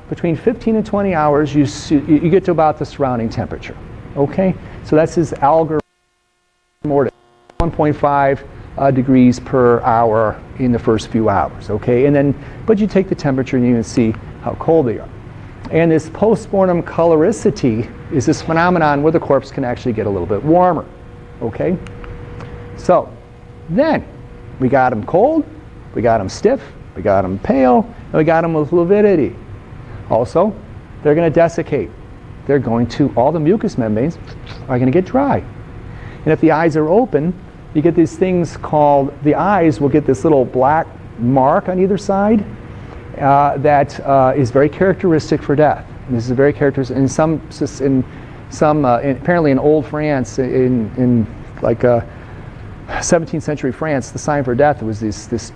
Between 15 and 20 hours, you get to about the surrounding temperature. Okay? So that's his algor. mortis, 1.5 degrees per hour in the first few hours, okay? And then, but you take the temperature and you can see how cold they are. And this post-mortem coloricity is this phenomenon where the corpse can actually get a little bit warmer, okay? So then we got them cold, we got them stiff, we got them pale, and we got them with lividity. Also, they're going to desiccate. They're going to, all the mucous membranes are going to get dry. And if the eyes are open, you get these things called, the eyes will get this little black mark on either side that is very characteristic for death. And this is very characteristic in apparently in old France, in like 17th century France, the sign for death was this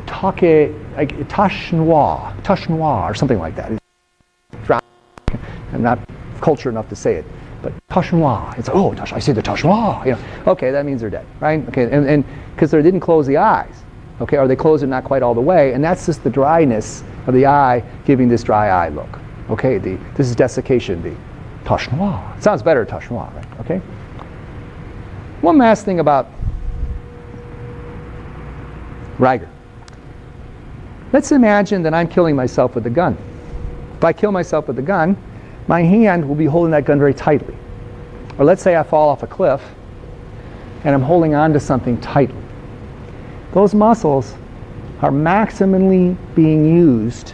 tache noire or something like that. I'm not cultured enough to say it, but tache noire. It's I see the tache noire. You know, okay, that means they're dead, right? Okay, and because they didn't close the eyes, okay, or they closed it not quite all the way, and that's just the dryness of the eye giving this dry eye look. Okay, this is desiccation, the tache noire. It sounds better, tache noire, right? Okay. One last thing about rigor. Let's imagine that I'm killing myself with a gun. If I kill myself with a gun, my hand will be holding that gun very tightly. Or let's say I fall off a cliff and I'm holding on to something tightly. Those muscles are maximally being used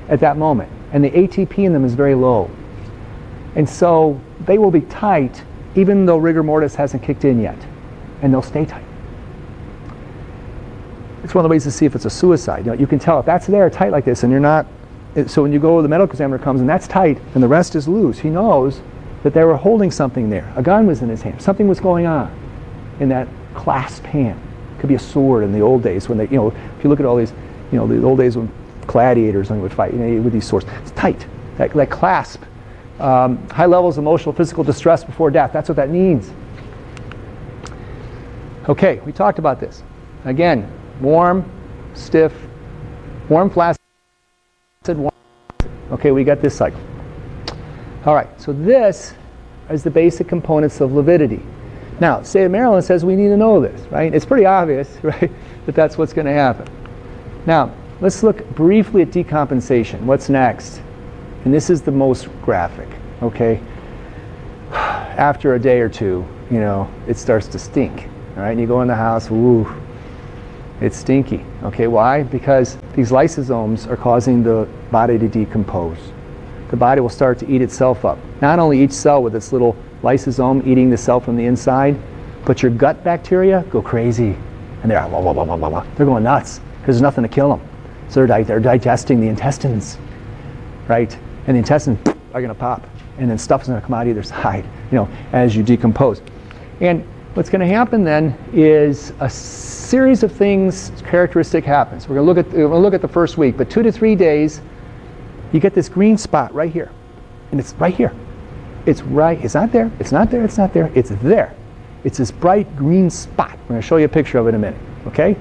at that moment, and the ATP in them is very low. And so they will be tight even though rigor mortis hasn't kicked in yet, and they'll stay tight. It's one of the ways to see if it's a suicide. You can tell if that's there tight like this and you're not, so when you go, the medical examiner comes and that's tight and the rest is loose, he knows that they were holding something there. A gun was in his hand. Something was going on in that clasped hand. It could be a sword in the old days when they, if you look at all these, the old days when gladiators would fight, with these swords. It's tight, that clasp. High levels of emotional, physical distress before death. That's what that means. Okay, we talked about this. Again, warm, stiff, warm, flaccid, warm. Okay, we got this cycle. All right, so this is the basic components of lividity. Now, state of Maryland says we need to know this, right? It's pretty obvious, right, that that's what's going to happen. Now, let's look briefly at decompensation. What's next? And this is the most graphic, okay? After a day or two, it starts to stink, all right? And you go in the house, ooh, it's stinky. Okay, why? Because these lysosomes are causing the body to decompose. The body will start to eat itself up. Not only each cell with its little lysosome eating the cell from the inside, but your gut bacteria go crazy. And they're blah, blah, blah, blah, blah, blah. They're going nuts because there's nothing to kill them. So they're digesting the intestines, right? And the intestines are going to pop, and then stuff's going to come out either side, as you decompose. And what's going to happen then is a series of things characteristic happens. We're going to look at the first week, but 2 to 3 days, you get this green spot right here, and it's right here. It's not there, it's not there, it's not there, it's there. It's this bright green spot. I'm going to show you a picture of it in a minute, okay?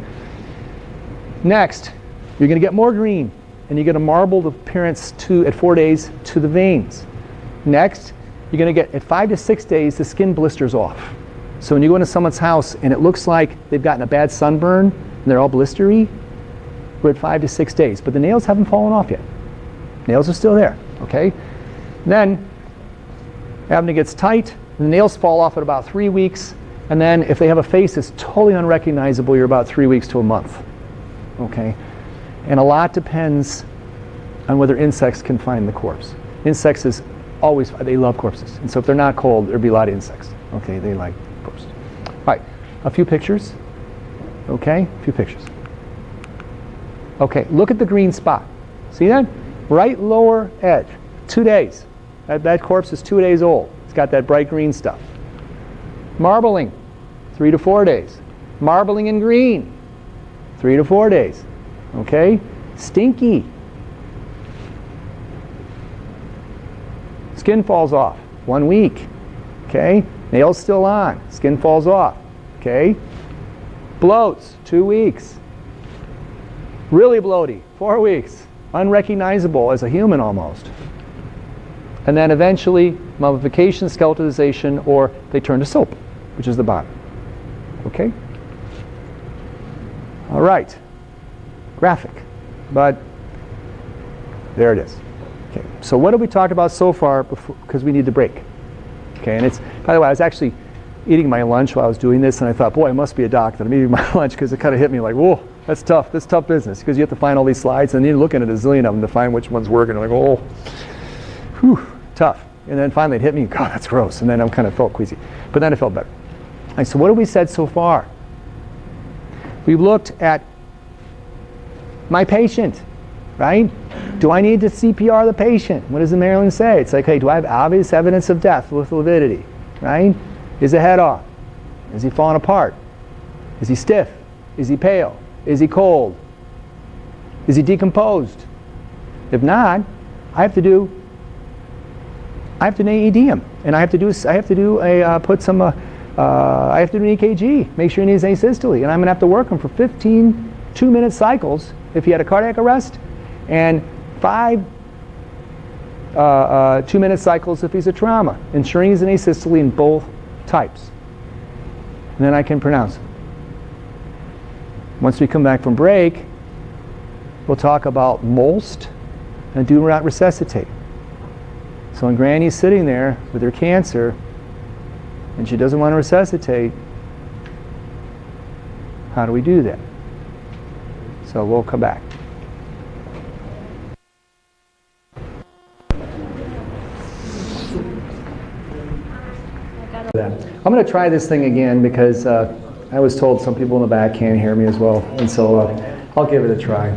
Next, you're going to get more green. And you get a marbled appearance at 4 days to the veins. Next, you're going to get, at 5 to 6 days, the skin blisters off. So when you go into someone's house and it looks like they've gotten a bad sunburn and they're all blistery, we're at 5 to 6 days. But the nails haven't fallen off yet. Nails are still there, okay? Then, abdomen gets tight, the nails fall off at about 3 weeks, and then if they have a face that's totally unrecognizable, you're about 3 weeks to a month, okay? And a lot depends on whether insects can find the corpse. Insects they love corpses. And so if they're not cold, there'll be a lot of insects. Okay, they like corpses. All right, a few pictures. Okay, a few pictures. Okay, look at the green spot. See that? Right lower edge, 2 days. That corpse is 2 days old. It's got that bright green stuff. Marbling, 3 to 4 days. Marbling in green, 3 to 4 days. Okay? Stinky. Skin falls off, 1 week. Okay? Nails still on, skin falls off. Okay? Bloats, 2 weeks. Really bloaty, 4 weeks. Unrecognizable as a human almost. And then eventually mummification, skeletalization, or they turn to soap, which is the bottom. Okay? All right. Graphic. But there it is. Okay. So what have we talked about so far because we need to break? Okay, and it's, by the way, I was actually eating my lunch while I was doing this, and I thought, boy, I must be a doctor. I'm eating my lunch because it kind of hit me like, whoa, that's tough. That's tough business because you have to find all these slides, and then you're looking at a zillion of them to find which one's working. I'm like, oh, whew, tough. And then finally it hit me, God, that's gross. And then I kind of felt queasy. But then I felt better. All right, so what have we said so far? We've looked at my patient, right? Do I need to CPR the patient? What does the Maryland say? It's like, hey, do I have obvious evidence of death with lividity, right? Is the head off? Is he falling apart? Is he stiff? Is he pale? Is he cold? Is he decomposed? If not, I have to do an AED him, and I have to do an EKG, make sure he needs asystole, and I'm going to have to work him for 15 2-minute cycles if he had a cardiac arrest, and 5 2-minute cycles if he's a trauma, ensuring he's an asystole in both types. And then I can pronounce him. Once we come back from break, we'll talk about MOLST and do not resuscitate. So when Granny's sitting there with her cancer and she doesn't want to resuscitate, how do we do that? So we'll come back. I'm going to try this thing again because I was told some people in the back can't hear me as well, and so I'll give it a try.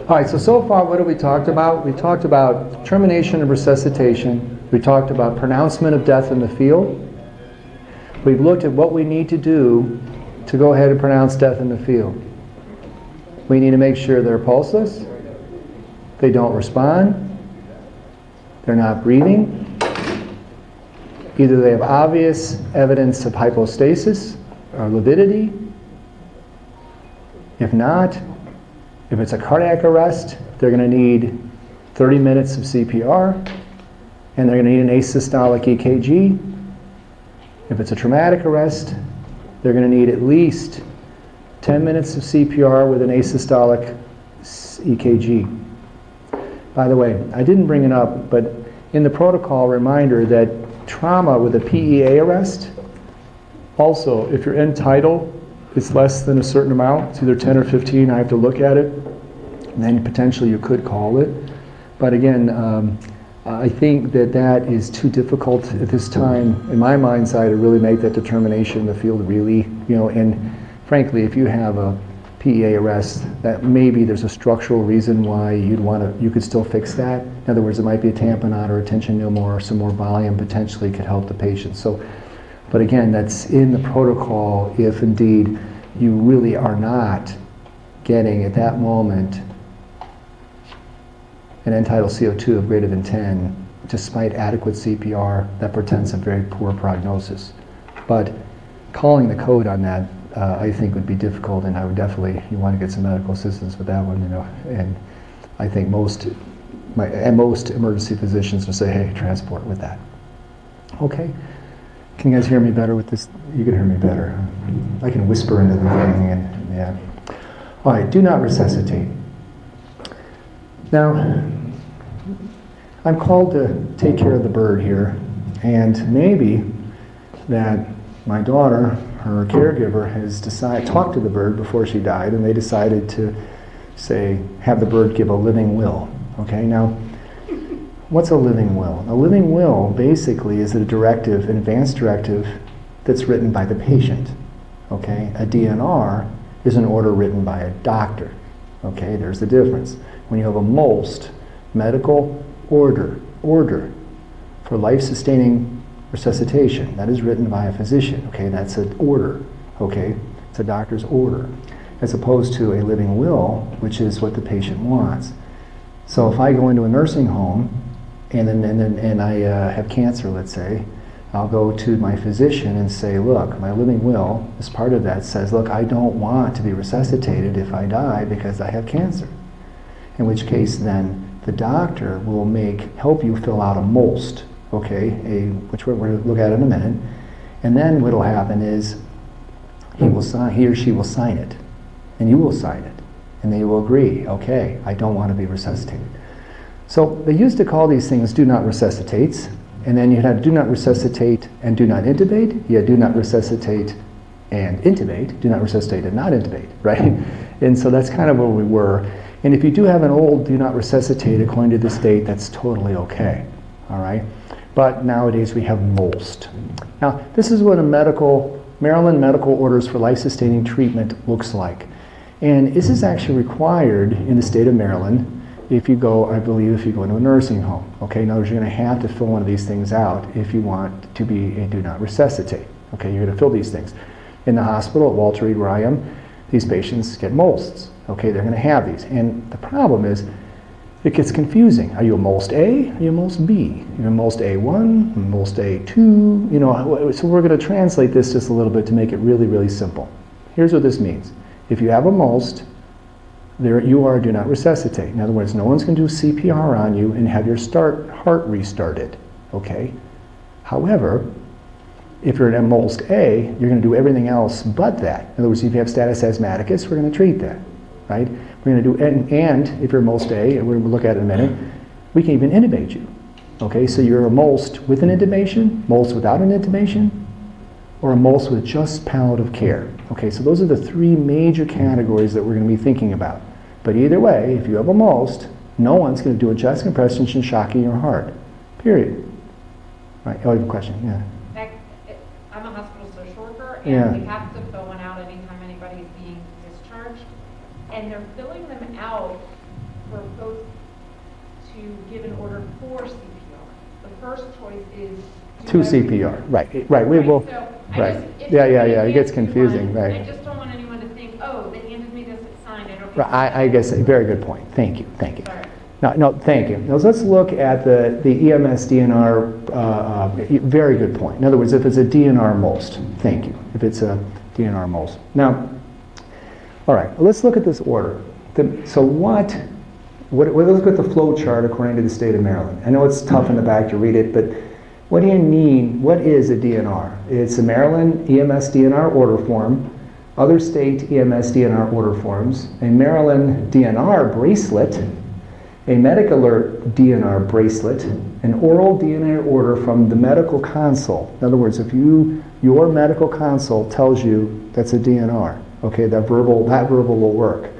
All right, so far what have we talked about? We talked about termination of resuscitation. We talked about pronouncement of death in the field. We've looked at what we need to do to go ahead and pronounce death in the field. We need to make sure they're pulseless, they don't respond, they're not breathing, either they have obvious evidence of hypostasis or lividity. If not, if it's a cardiac arrest, they're going to need 30 minutes of CPR, and they're going to need an asystolic EKG. If it's a traumatic arrest, they're going to need at least 10 minutes of CPR with an asystolic EKG. By the way, I didn't bring it up, but in the protocol, reminder that trauma with a PEA arrest, also, if your end tidal is less than a certain amount, it's either 10 or 15, I have to look at it, and then potentially you could call it. But again, I think that is too difficult at this time, in my mind's eye, to really make that determination in the field really, and frankly, if you have a PEA arrest, that maybe there's a structural reason why you could still fix that. In other words, it might be a tamponade or a tension pneumo or some more volume potentially could help the patient. So, but again, that's in the protocol if indeed you really are not getting at that moment an end tidal CO2 of greater than 10, despite adequate CPR, that portends a very poor prognosis. But calling the code on that, I think would be difficult, and I would definitely, you want to get some medical assistance with that one, and I think most emergency physicians will say, hey, transport with that. Okay, can you guys hear me better with this? You can hear me better. I can whisper into the thing, and yeah. All right, do not resuscitate. Now, I'm called to take care of the bird here, and maybe that my daughter, her caregiver, has talked to the bird before she died, and they decided to have the bird give a living will. Okay, now, what's a living will? A living will basically is a directive, an advanced directive that's written by the patient. Okay, a DNR is an order written by a doctor. Okay, there's the difference. When you have a MOLST, medical order for life-sustaining resuscitation, that is written by a physician. Okay, that's an order. Okay, it's a doctor's order, as opposed to a living will, which is what the patient wants. So if I go into a nursing home and I have cancer, let's say, I'll go to my physician and say, look, my living will, as part of that, says, look, I don't want to be resuscitated if I die because I have cancer. In which case then the doctor will help you fill out a MOLST, okay, which we're going to look at in a minute. And then what will happen is he or she will sign it, and you will sign it, and they will agree, okay, I don't want to be resuscitated. So they used to call these things do not resuscitates, and then you had do not resuscitate and do not intubate. You had do not resuscitate and intubate, do not resuscitate and not intubate, right? And so that's kind of where we were. And if you do have an old do not resuscitate according to the state, that's totally okay, all right? But nowadays we have MOLST. Now, this is what a Maryland Medical Orders for Life-Sustaining Treatment looks like. And this is actually required in the state of Maryland if you go, I believe, if you go into a nursing home. Okay, in other words, you're going to have to fill one of these things out if you want to be a do not resuscitate. Okay, you're going to fill these things. In the hospital at Walter Reed, where I am, these patients get MOLSTs. Okay, they're going to have these. And the problem is, it gets confusing. Are you a MOLST A? Are you a MOLST B? You're a MOLST A1, MOLST A2, you know, so we're going to translate this just a little bit to make it really, really simple. Here's what this means. If you have a MOLST, you are do not resuscitate. In other words, no one's going to do CPR on you and have your heart restarted, okay? However, if you're an MOLST A, you're going to do everything else but that. In other words, if you have status asthmaticus, we're going to treat that, right? We're going to do, and if you're MOLST A, and we're going to look at it in a minute, we can even intubate you, okay? So you're a MOLST with an intubation, MOLST without an intubation, or a MOLST with just palliative care. Okay, so those are the three major categories that we're going to be thinking about. But either way, if you have a MOLST, no one's going to do a chest compression and shocking your heart, period. Right, oh, you have a question, yeah. I'm a hospital social worker, and Yeah. we have to fill one out anytime anybody's being discharged. And they're filling them out for both to give an order for CPR. The first choice is To CPR, right, we will, So right. Yeah, it gets confusing, I right. just don't want anyone to think, oh, they handed me this, it's signed, I don't need Right, I guess, a very good point, thank you. Sorry. No, thank you. Now let's look at the EMS DNR, very good point. In other words, if it's a DNR MOLST, thank you, if it's a DNR MOLST. Now, all right, let's look at this order. Let's look at the flow chart according to the state of Maryland. I know it's tough in the back to read it, but what do you mean, what is a DNR? It's a Maryland EMS DNR order form, other state EMS DNR order forms, a Maryland DNR bracelet, a medical alert DNR bracelet, an oral DNR order from the medical console. In other words, if your medical console tells you that's a DNR, okay, that verbal will work.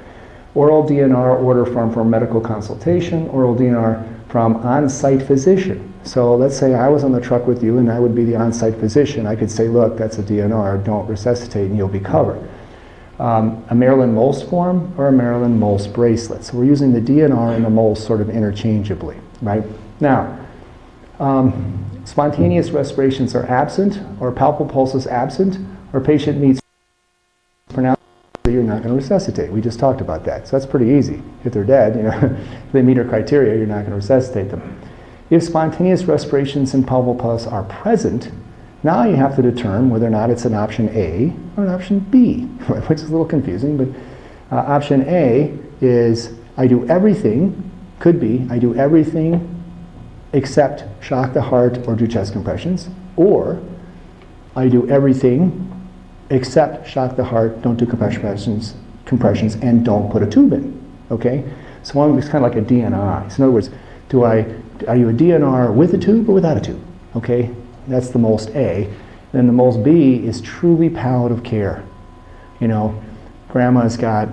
Oral DNR order form for medical consultation, oral DNR from on-site physician. So let's say I was on the truck with you and I would be the on-site physician. I could say, look, that's a DNR, don't resuscitate, and you'll be covered. A Maryland MOLST form or a Maryland MOLST bracelet. So we're using the DNR and the MOLST sort of interchangeably, right? Now, spontaneous respirations are absent, or palpable pulse is absent, or patient meets pronouncement, you're not going to resuscitate. We just talked about that. So that's pretty easy. If they're dead, if they meet our criteria, you're not going to resuscitate them. If spontaneous respirations and palpable pulse are present, now you have to determine whether or not it's an option A or an option B, which is a little confusing, but option A is I do everything, could be I do everything except shock the heart or do chest compressions, or I do everything except shock the heart, don't do compressions, and don't put a tube in, okay? So one is kind of like a DNR. So in other words, are you a DNR with a tube or without a tube, okay? That's the MOLST A. Then the MOLST B is truly palliative care. You know, grandma's got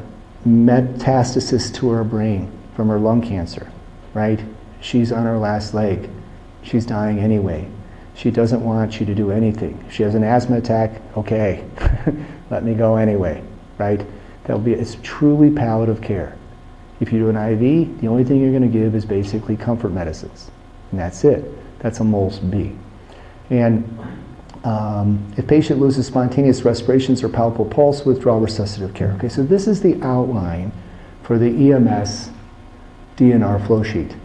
metastasis to her brain from her lung cancer, right? She's on her last leg. She's dying anyway. She doesn't want you to do anything. She has an asthma attack, okay, let me go anyway, right? It's truly palliative care. If you do an IV, the only thing you're going to give is basically comfort medicines, and that's it. That's a MOLST B. And if patient loses spontaneous respirations or palpable pulse, withdraw resuscitative care. Okay, so this is the outline for the EMS DNR flow sheet.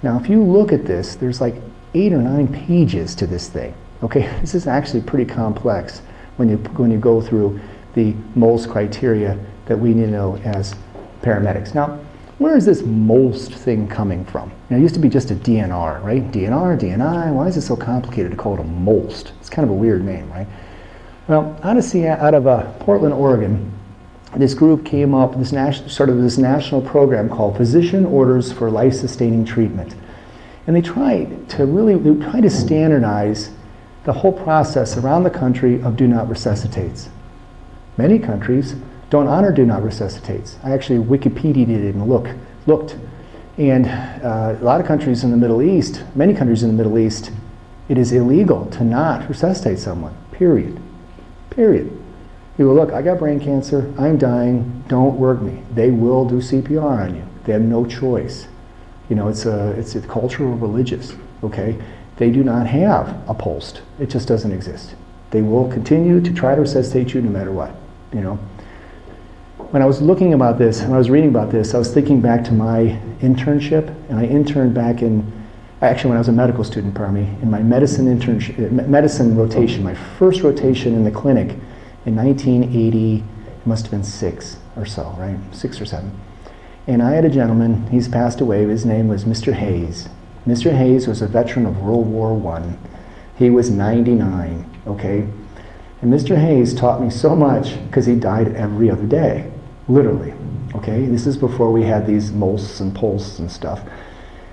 Now, if you look at this, there's like 8 or 9 pages to this thing. Okay, this is actually pretty complex when you go through the MOLST criteria that we need to know as paramedics. Now, where is this MOLST thing coming from? It used to be just a DNR, right? DNR, DNI, why is it so complicated to call it a MOLST? It's kind of a weird name, right? Well, out of Portland, Oregon, this group came up with this national program called Physician Orders for Life-Sustaining Treatment. And they tried to standardize the whole process around the country of do not resuscitates. Many countries don't honor do not resuscitates. I actually Wikipedia'd it and looked. And a lot of countries in the Middle East, many countries in the Middle East, it is illegal to not resuscitate someone, period. Period. You go, look, I got brain cancer, I'm dying, don't work me. They will do CPR on you. They have no choice. You know, it's cultural religious, okay? They do not have a POLST. It just doesn't exist. They will continue to try to resuscitate you no matter what, you know? When I was looking about this, when I was reading about this, I was thinking back to my internship, and I interned back in, actually when I was a medical student, in my medicine rotation, my first rotation in the clinic in 1980, it must have been 6 or so, right? 6 or 7. And I had a gentleman, he's passed away, his name was Mr. Hayes. Mr. Hayes was a veteran of World War I. He was 99, okay? And Mr. Hayes taught me so much because he died every other day, literally, okay? This is before we had these MOLSTs and POLSTs and stuff.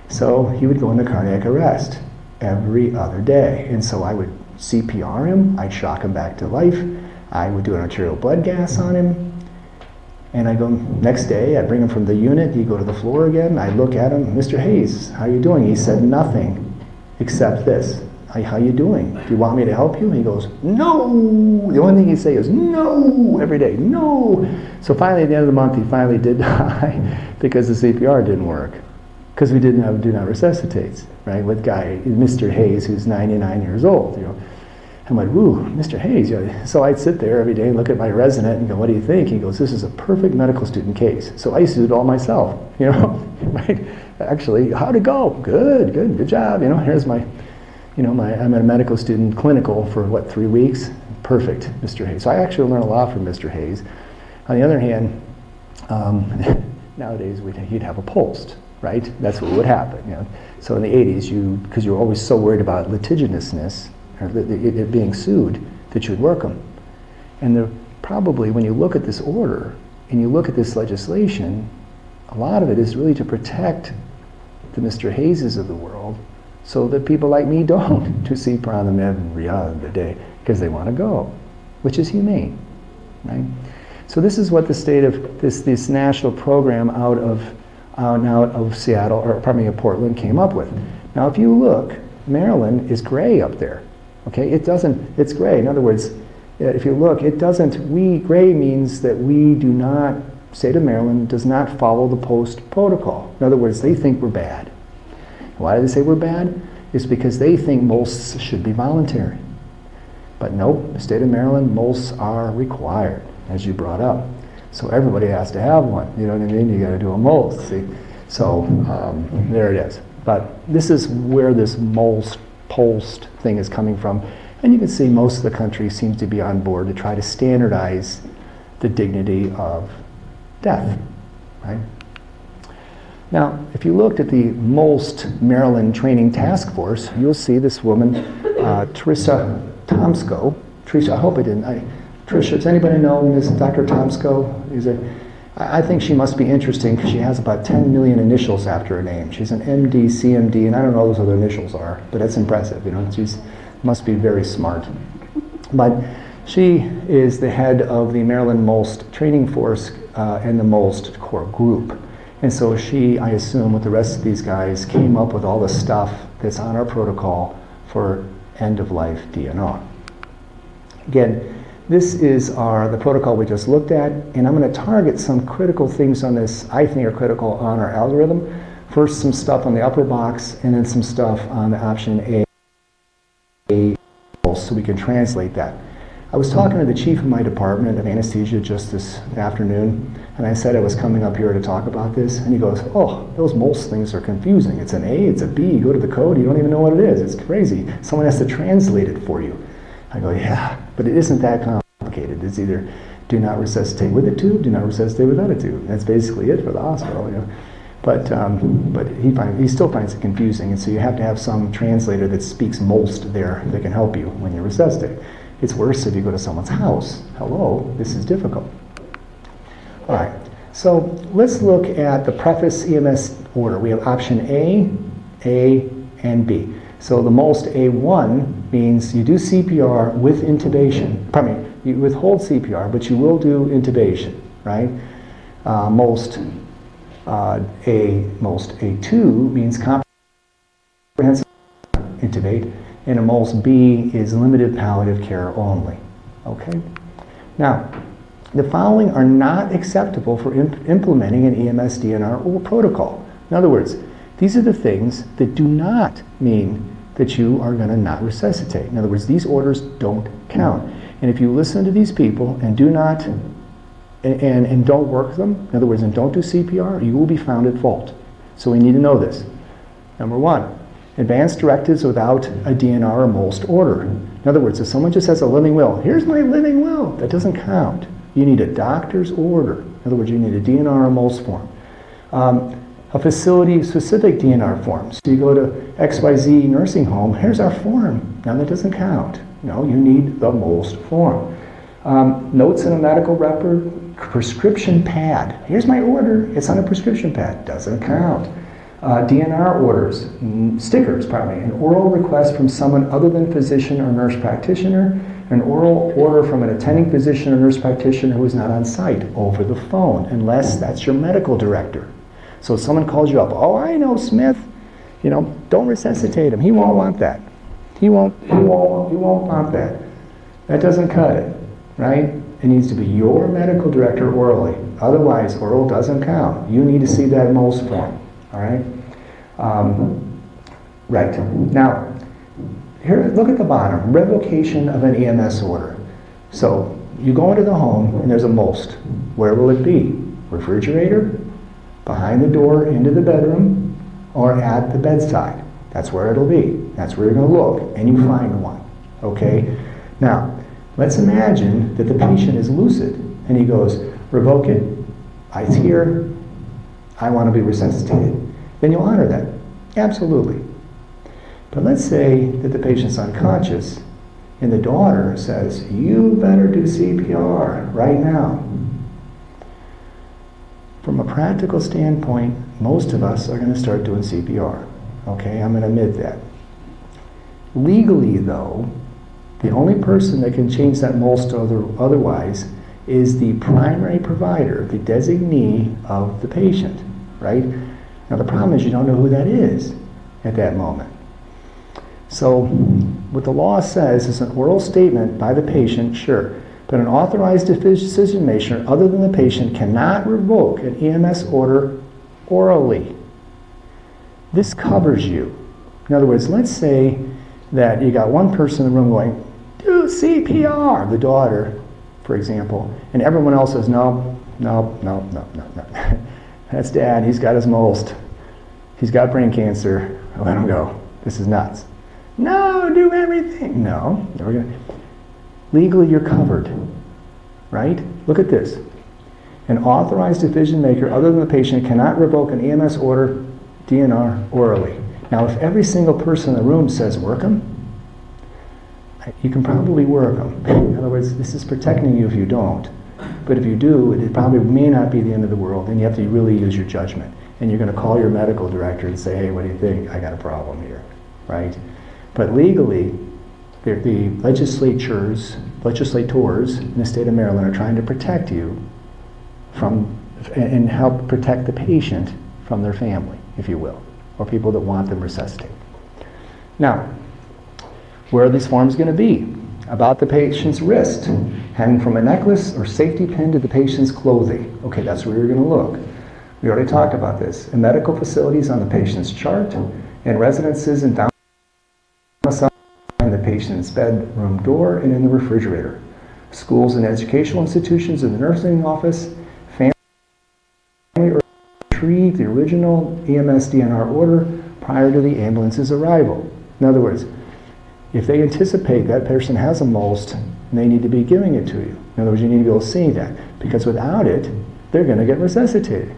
So he would go into cardiac arrest every other day. And so I would CPR him, I'd shock him back to life, I would do an arterial blood gas on him, and I go, next day, I bring him from the unit, he'd go to the floor again, I look at him, Mr. Hayes, how are you doing? He said nothing except this. How you doing? Do you want me to help you? He goes, no! The only thing he'd say is, no! Every day, no! So finally, at the end of the month, he finally did die because the CPR didn't work. Because we didn't have do not resuscitates, right? With Mr. Hayes, who's 99 years old, you know. I'm like, woo, Mr. Hayes. You know. So I'd sit there every day and look at my resident and go, what do you think? He goes, this is a perfect medical student case. So I used to do it all myself, you know, right? Actually, how'd it go? Good job. You know, here's my, you know, I'm a medical student clinical for, 3 weeks? Perfect, Mr. Hayes. So I actually learned a lot from Mr. Hayes. On the other hand, nowadays you'd have a POLST, right? That's what would happen, you know. So in the 80s, because you were always so worried about litigiousness, or it being sued, that you'd work them. And probably when you look at this order and you look at this legislation, a lot of it is really to protect the Mr. Hayeses of the world so that people like me don't do CPR on them every other day because they want to go, which is humane, right? So this is what the state of this national program out of Seattle, or pardon me, of Portland came up with. Now if you look, Maryland is gray up there. Okay, it's gray. In other words, if you look, gray means that we do not, state of Maryland does not follow the POST protocol. In other words, they think we're bad. Why do they say we're bad? It's because they think MOLSTs should be voluntary. But nope, the state of Maryland, MOLSTs are required, as you brought up. So everybody has to have one, you know what I mean? You gotta do a MOLST, see? So there it is. But this is where this MOLST POLST thing is coming from. And you can see most of the country seems to be on board to try to standardize the dignity of death, right? Now, if you looked at the MOLST Maryland Training Task Force, you'll see this woman, Teresa Tomsko. Teresa, I hope I didn't. Tricia, does anybody know Ms. Dr. Tomsko? I think she must be interesting because she has about 10 million initials after her name. She's an MD, CMD, and I don't know what those other initials are, but that's impressive. You know, she must be very smart. But she is the head of the Maryland MOLST training force and the MOLST core group. And so she, I assume, with the rest of these guys, came up with all the stuff that's on our protocol for end-of-life DNR. Again, this is the protocol we just looked at, and I'm going to target some critical things on this I think are critical on our algorithm. First, some stuff on the upper box, and then some stuff on the option A, so we can translate that. I was talking to the chief of my department of anesthesia just this afternoon, and I said I was coming up here to talk about this, and he goes, oh, those MOLST things are confusing. It's an A, it's a B, you go to the code, you don't even know what it is. It's crazy. Someone has to translate it for you. I go, yeah, but it isn't that complicated. It's either do not resuscitate with a tube, do not resuscitate without a tube. That's basically it for the hospital. You know? But he still finds it confusing, and so you have to have some translator that speaks MOLST there that can help you when you resuscitate. It's worse if you go to someone's house. Hello, this is difficult. All right, so let's look at the preface EMS order. We have option A, and B. So the MOLST A1 means you do CPR with intubation. Pardon me, you withhold CPR, but you will do intubation, right? MOLST A2 means comprehensive intubate, and a MOLST B is limited palliative care only. Okay? Now, the following are not acceptable for implementing an EMS DNR protocol. In other words, these are the things that do not mean that you are going to not resuscitate. In other words, these orders don't count. And if you listen to these people and do not and don't work them, in other words, and don't do CPR, you will be found at fault. So we need to know this. Number one, advanced directives without a DNR or MOLST order. In other words, if someone just has a living will, here's my living will, that doesn't count. You need a doctor's order. In other words, you need a DNR or MOLST form. A facility-specific DNR form. So you go to XYZ nursing home, here's our form. Now that doesn't count. No, you need the MOLST form. Notes in a medical record, prescription pad. Here's my order, it's on a prescription pad. Doesn't count. DNR orders, stickers, pardon me, an oral request from someone other than physician or nurse practitioner, an oral order from an attending physician or nurse practitioner who is not on site over the phone, unless that's your medical director. So if someone calls you up, oh, I know Smith, don't resuscitate him. He won't want that. He won't want that. That doesn't cut it, right? It needs to be your medical director orally. Otherwise, oral doesn't count. You need to see that MOLST form, all right? Right. Now, here, look at the bottom, revocation of an EMS order. So you go into the home and there's a MOLST. Where will it be? Refrigerator, behind the door into the bedroom, or at the bedside. That's where it'll be. That's where you're going to look, and you find one. Okay? Now, let's imagine that the patient is lucid, and he goes, revoke it, it's here, I want to be resuscitated. Then you'll honor that. Absolutely. But let's say that the patient's unconscious, and the daughter says, you better do CPR right now. From a practical standpoint, most of us are going to start doing CPR. Okay, I'm going to admit that. Legally, though, the only person that can change that MOLST otherwise is the primary provider, the designee of the patient, right? Now the problem is you don't know who that is at that moment. So what the law says is an oral statement by the patient, sure, but an authorized decision maker other than the patient cannot revoke an EMS order orally. This covers you. In other words, let's say that you got one person in the room going, do CPR, the daughter, for example, and everyone else says, no. That's Dad, he's got his MOLST. He's got brain cancer, let him go. This is nuts. No, do everything. No, legally you're covered, right? Look at this. An authorized decision maker other than the patient cannot revoke an EMS order, DNR, orally. Now, if every single person in the room says work them, you can probably work them. In other words, this is protecting you if you don't. But if you do, it probably may not be the end of the world, and you have to really use your judgment. And you're going to call your medical director and say, hey, what do you think? I got a problem here, right? But legally, the legislators in the state of Maryland are trying to protect you from and help protect the patient from their family, if you will, or people that want them resuscitated. Now, where are these forms going to be? About the patient's wrist, hanging from a necklace or safety pin to the patient's clothing. Okay, that's where you're going to look. We already talked about this. In medical facilities on the patient's chart, in residences and down in the patient's bedroom door and in the refrigerator. Schools and educational institutions in the nursing office, family or retrieve the original EMS DNR order prior to the ambulance's arrival. In other words, if they anticipate that person has a MOLST, they need to be giving it to you. In other words, you need to be able to see that, because without it, they're going to get resuscitated.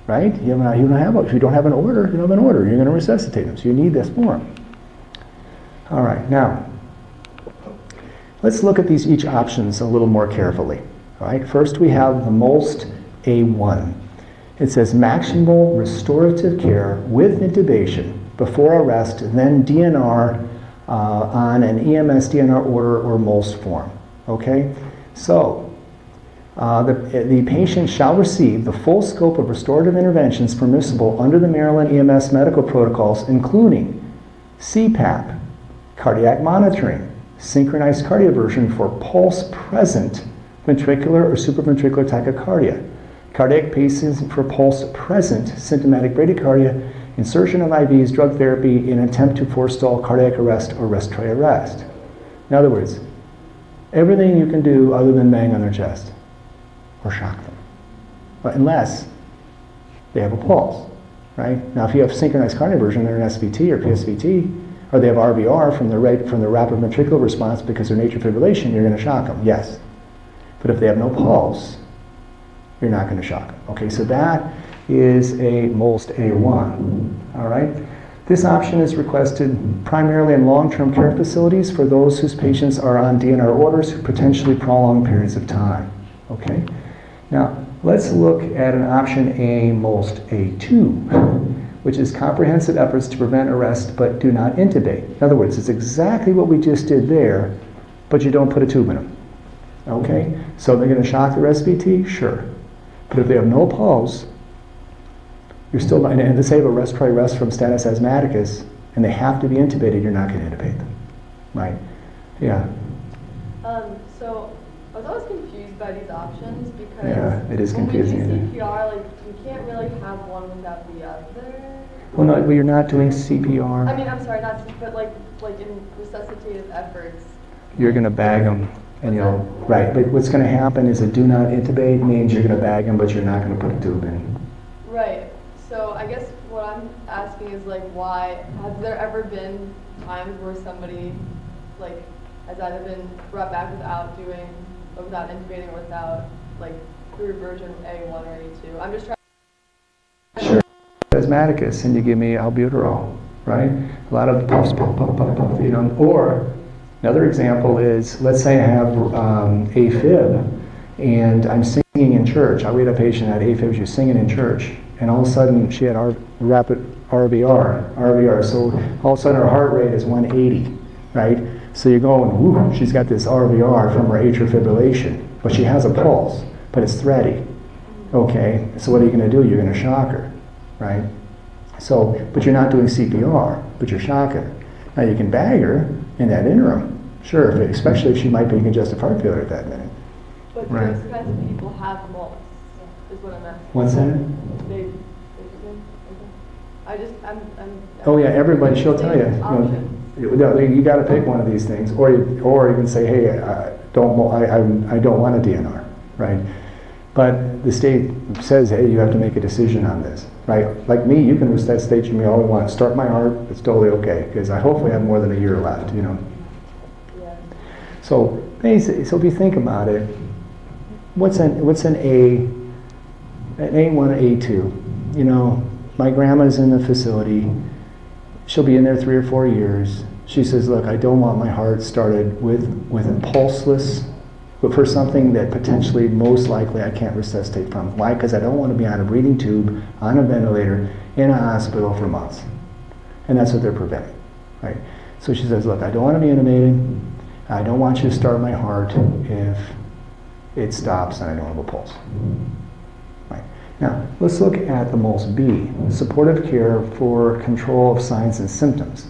right? If you don't have an order, you don't have an order. You're going to resuscitate them, so you need this form. All right, now, let's look at each options a little more carefully. All right, first we have the MOLST A1. It says maximal restorative care with intubation before arrest, then DNR on an EMS DNR order or MOLST form. Okay, so the patient shall receive the full scope of restorative interventions permissible under the Maryland EMS medical protocols, including CPAP, cardiac monitoring, synchronized cardioversion for pulse-present ventricular or supraventricular tachycardia, cardiac pacing for pulse-present symptomatic bradycardia, insertion of IVs, drug therapy in an attempt to forestall cardiac arrest or respiratory arrest. In other words, everything you can do other than bang on their chest or shock them, but unless they have a pulse, right? Now, if you have synchronized cardioversion, they're an SVT or PSVT, or they have RVR from the rapid ventricular response because they're atrial fibrillation, you're going to shock them, yes. But if they have no pulse, you're not going to shock them. Okay, so that is a MOLST A1. All right. This option is requested primarily in long-term care facilities for those whose patients are on DNR orders who potentially prolong periods of time. Okay. Now, let's look at an option A, MOLST A2, which is comprehensive efforts to prevent arrest but do not intubate. In other words, it's exactly what we just did there, but you don't put a tube in them. Okay? So they're going to shock their SVT? Sure. But if they have no pulse, you're still not, and let's say they have a respiratory arrest from status asthmaticus, and they have to be intubated, you're not going to intubate them. Right? Yeah. So I was always confused by these options because yeah, it is confusing. When we do CPR, like you can't really have one without the other. Well, no, but you're not doing CPR. I mean, I'm sorry, not but like in resuscitative efforts. You're going to bag them, and you'll right. But what's going to happen is a do not intubate means you're going to bag them, but you're not going to put a tube in. Right. So I guess what I'm asking is like, why has there ever been times where somebody like has either been brought back without intubating or without like through version A1 or A2? I'm just trying. Sure. Asthmaticus, and you give me albuterol, right? A lot of puffs, puff, puff, puff, puff, you know. Or another example is, let's say I have AFib, and I'm singing in church. We had a patient that had AFib, she was singing in church, and all of a sudden she had rapid RVR. So all of a sudden her heart rate is 180, right? So you're going, whoo, she's got this RVR from her atrial fibrillation, but she has a pulse, but it's thready. Okay, so what are you going to do? You're going to shock her, right? So, but you're not doing CPR, but you're shocking her. Now you can bag her in that interim, sure, especially if she might be in congestive heart failure at that minute. But right. those kinds of people have MOLST, is what I'm asking. What's that? I'm oh yeah, everybody, she'll tell you. You got to pick one of these things, or you can say, hey, I don't want a DNR, right? But the state says, hey, you have to make a decision on this, right? Like me, you can resuscitate me all you want. Start my heart, it's totally okay, because I hopefully have more than a year left, you know. Yeah. So basically, so if you think about it, what's an A1, A2? You know, my grandma's in the facility. She'll be in there 3 or 4 years. She says, look, I don't want my heart started with a pulseless, but for something that potentially, most likely, I can't resuscitate from. Why? Because I don't want to be on a breathing tube, on a ventilator, in a hospital for months. And that's what they're preventing, right? So she says, look, I don't want to be intubated. I don't want you to start my heart if it stops and I don't have a pulse. Right. Now, let's look at the MOLST B, supportive care for control of signs and symptoms.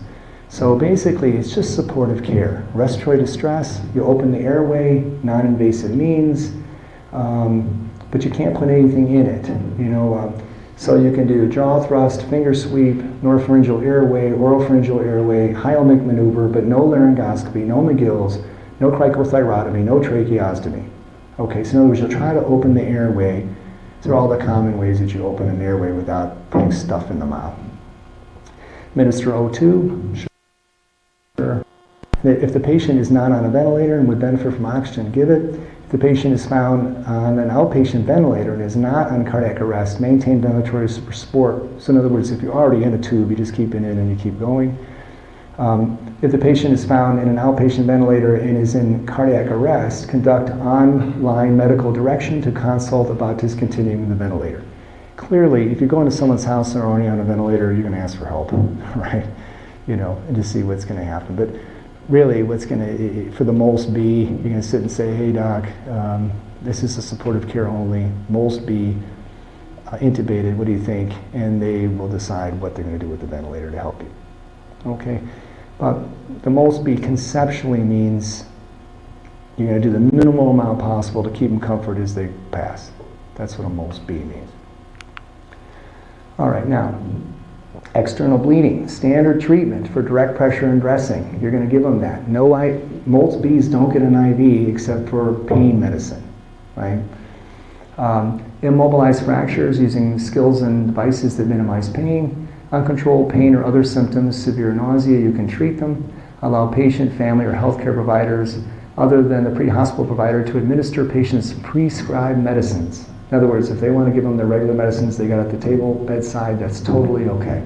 So basically, it's just supportive care. Respiratory distress, you open the airway, non-invasive means, but you can't put anything in it. You know, so you can do jaw thrust, finger sweep, noropharyngeal airway, oropharyngeal airway, Heillich maneuver, but no laryngoscopy, no McGill's, no cricothyrotomy, no tracheostomy. Okay, so in other words, you'll try to open the airway. These are all the common ways that you open an airway without putting stuff in the mouth. Administer O2. Then If the patient is not on a ventilator and would benefit from oxygen, give it. If the patient is found on an outpatient ventilator and is not on cardiac arrest, maintain ventilatory support. So in other words, if you're already in a tube, you just keep it in and you keep going. If the patient is found in an outpatient ventilator and is in cardiac arrest, conduct online medical direction to consult about discontinuing the ventilator. Clearly, if you go into someone's house and they're already on a ventilator, you're going to ask for help, right? And to see what's going to happen. But really, what's going to, for the MOLST-B, you're going to sit and say, hey doc, this is a supportive care only, MOLST-B, intubated, what do you think? And they will decide what they're going to do with the ventilator to help you. Okay, but the MOLST-B conceptually means you're going to do the minimal amount possible to keep them comforted as they pass. That's what a MOLST-B means. All right, now, external bleeding, standard treatment for direct pressure and dressing. You're going to give them that. No, MOLST-Bs don't get an IV except for pain medicine, right? Immobilize fractures using skills and devices that minimize pain. Uncontrolled pain or other symptoms, severe nausea, you can treat them. Allow patient, family, or healthcare providers other than the pre-hospital provider to administer patients prescribed medicines. In other words, if they want to give them their regular medicines they got at the table, bedside, that's totally okay.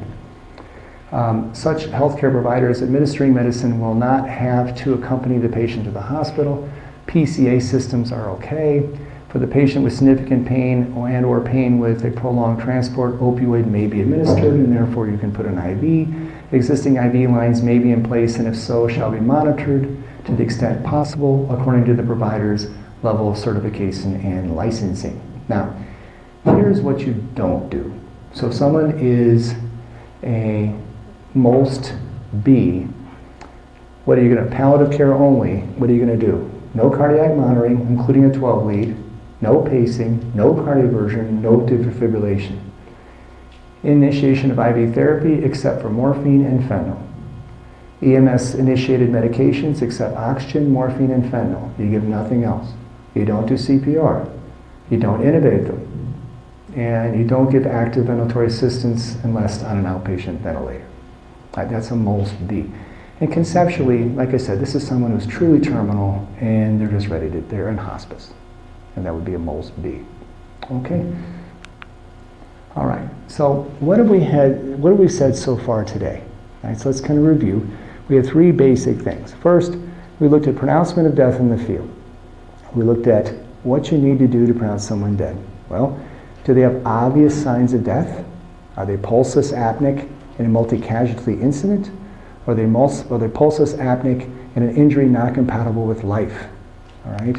Such healthcare providers administering medicine will not have to accompany the patient to the hospital. PCA systems are okay. For the patient with significant pain or pain with a prolonged transport, opioid may be administered, and therefore you can put an IV. Existing IV lines may be in place, and if so, shall be monitored to the extent possible according to the provider's level of certification and licensing. Now, here's what you don't do. So if someone is a MOLST-B, what are you going to, palliative care only, what are you going to do? No cardiac monitoring, including a 12 lead, no pacing, no cardioversion, no defibrillation. Initiation of IV therapy except for morphine and fentanyl. EMS-initiated medications except oxygen, morphine, and fentanyl. You give nothing else. You don't do CPR. You don't intubate them. And you don't give active ventilatory assistance unless on an outpatient ventilator. That's a MOLST-B. And conceptually, like I said, this is someone who's truly terminal and they're just ready to, they're in hospice. And that would be a MOLST-B. Okay? All right. So what have we said so far today? All right, so let's kind of review. We had three basic things. First, we looked at pronouncement of death in the field. We looked at what you need to do to pronounce someone dead. Well, do they have obvious signs of death? Are they pulsus apneic in a multi-casualty incident? Or are they pulsus apneic in an injury not compatible with life? All right?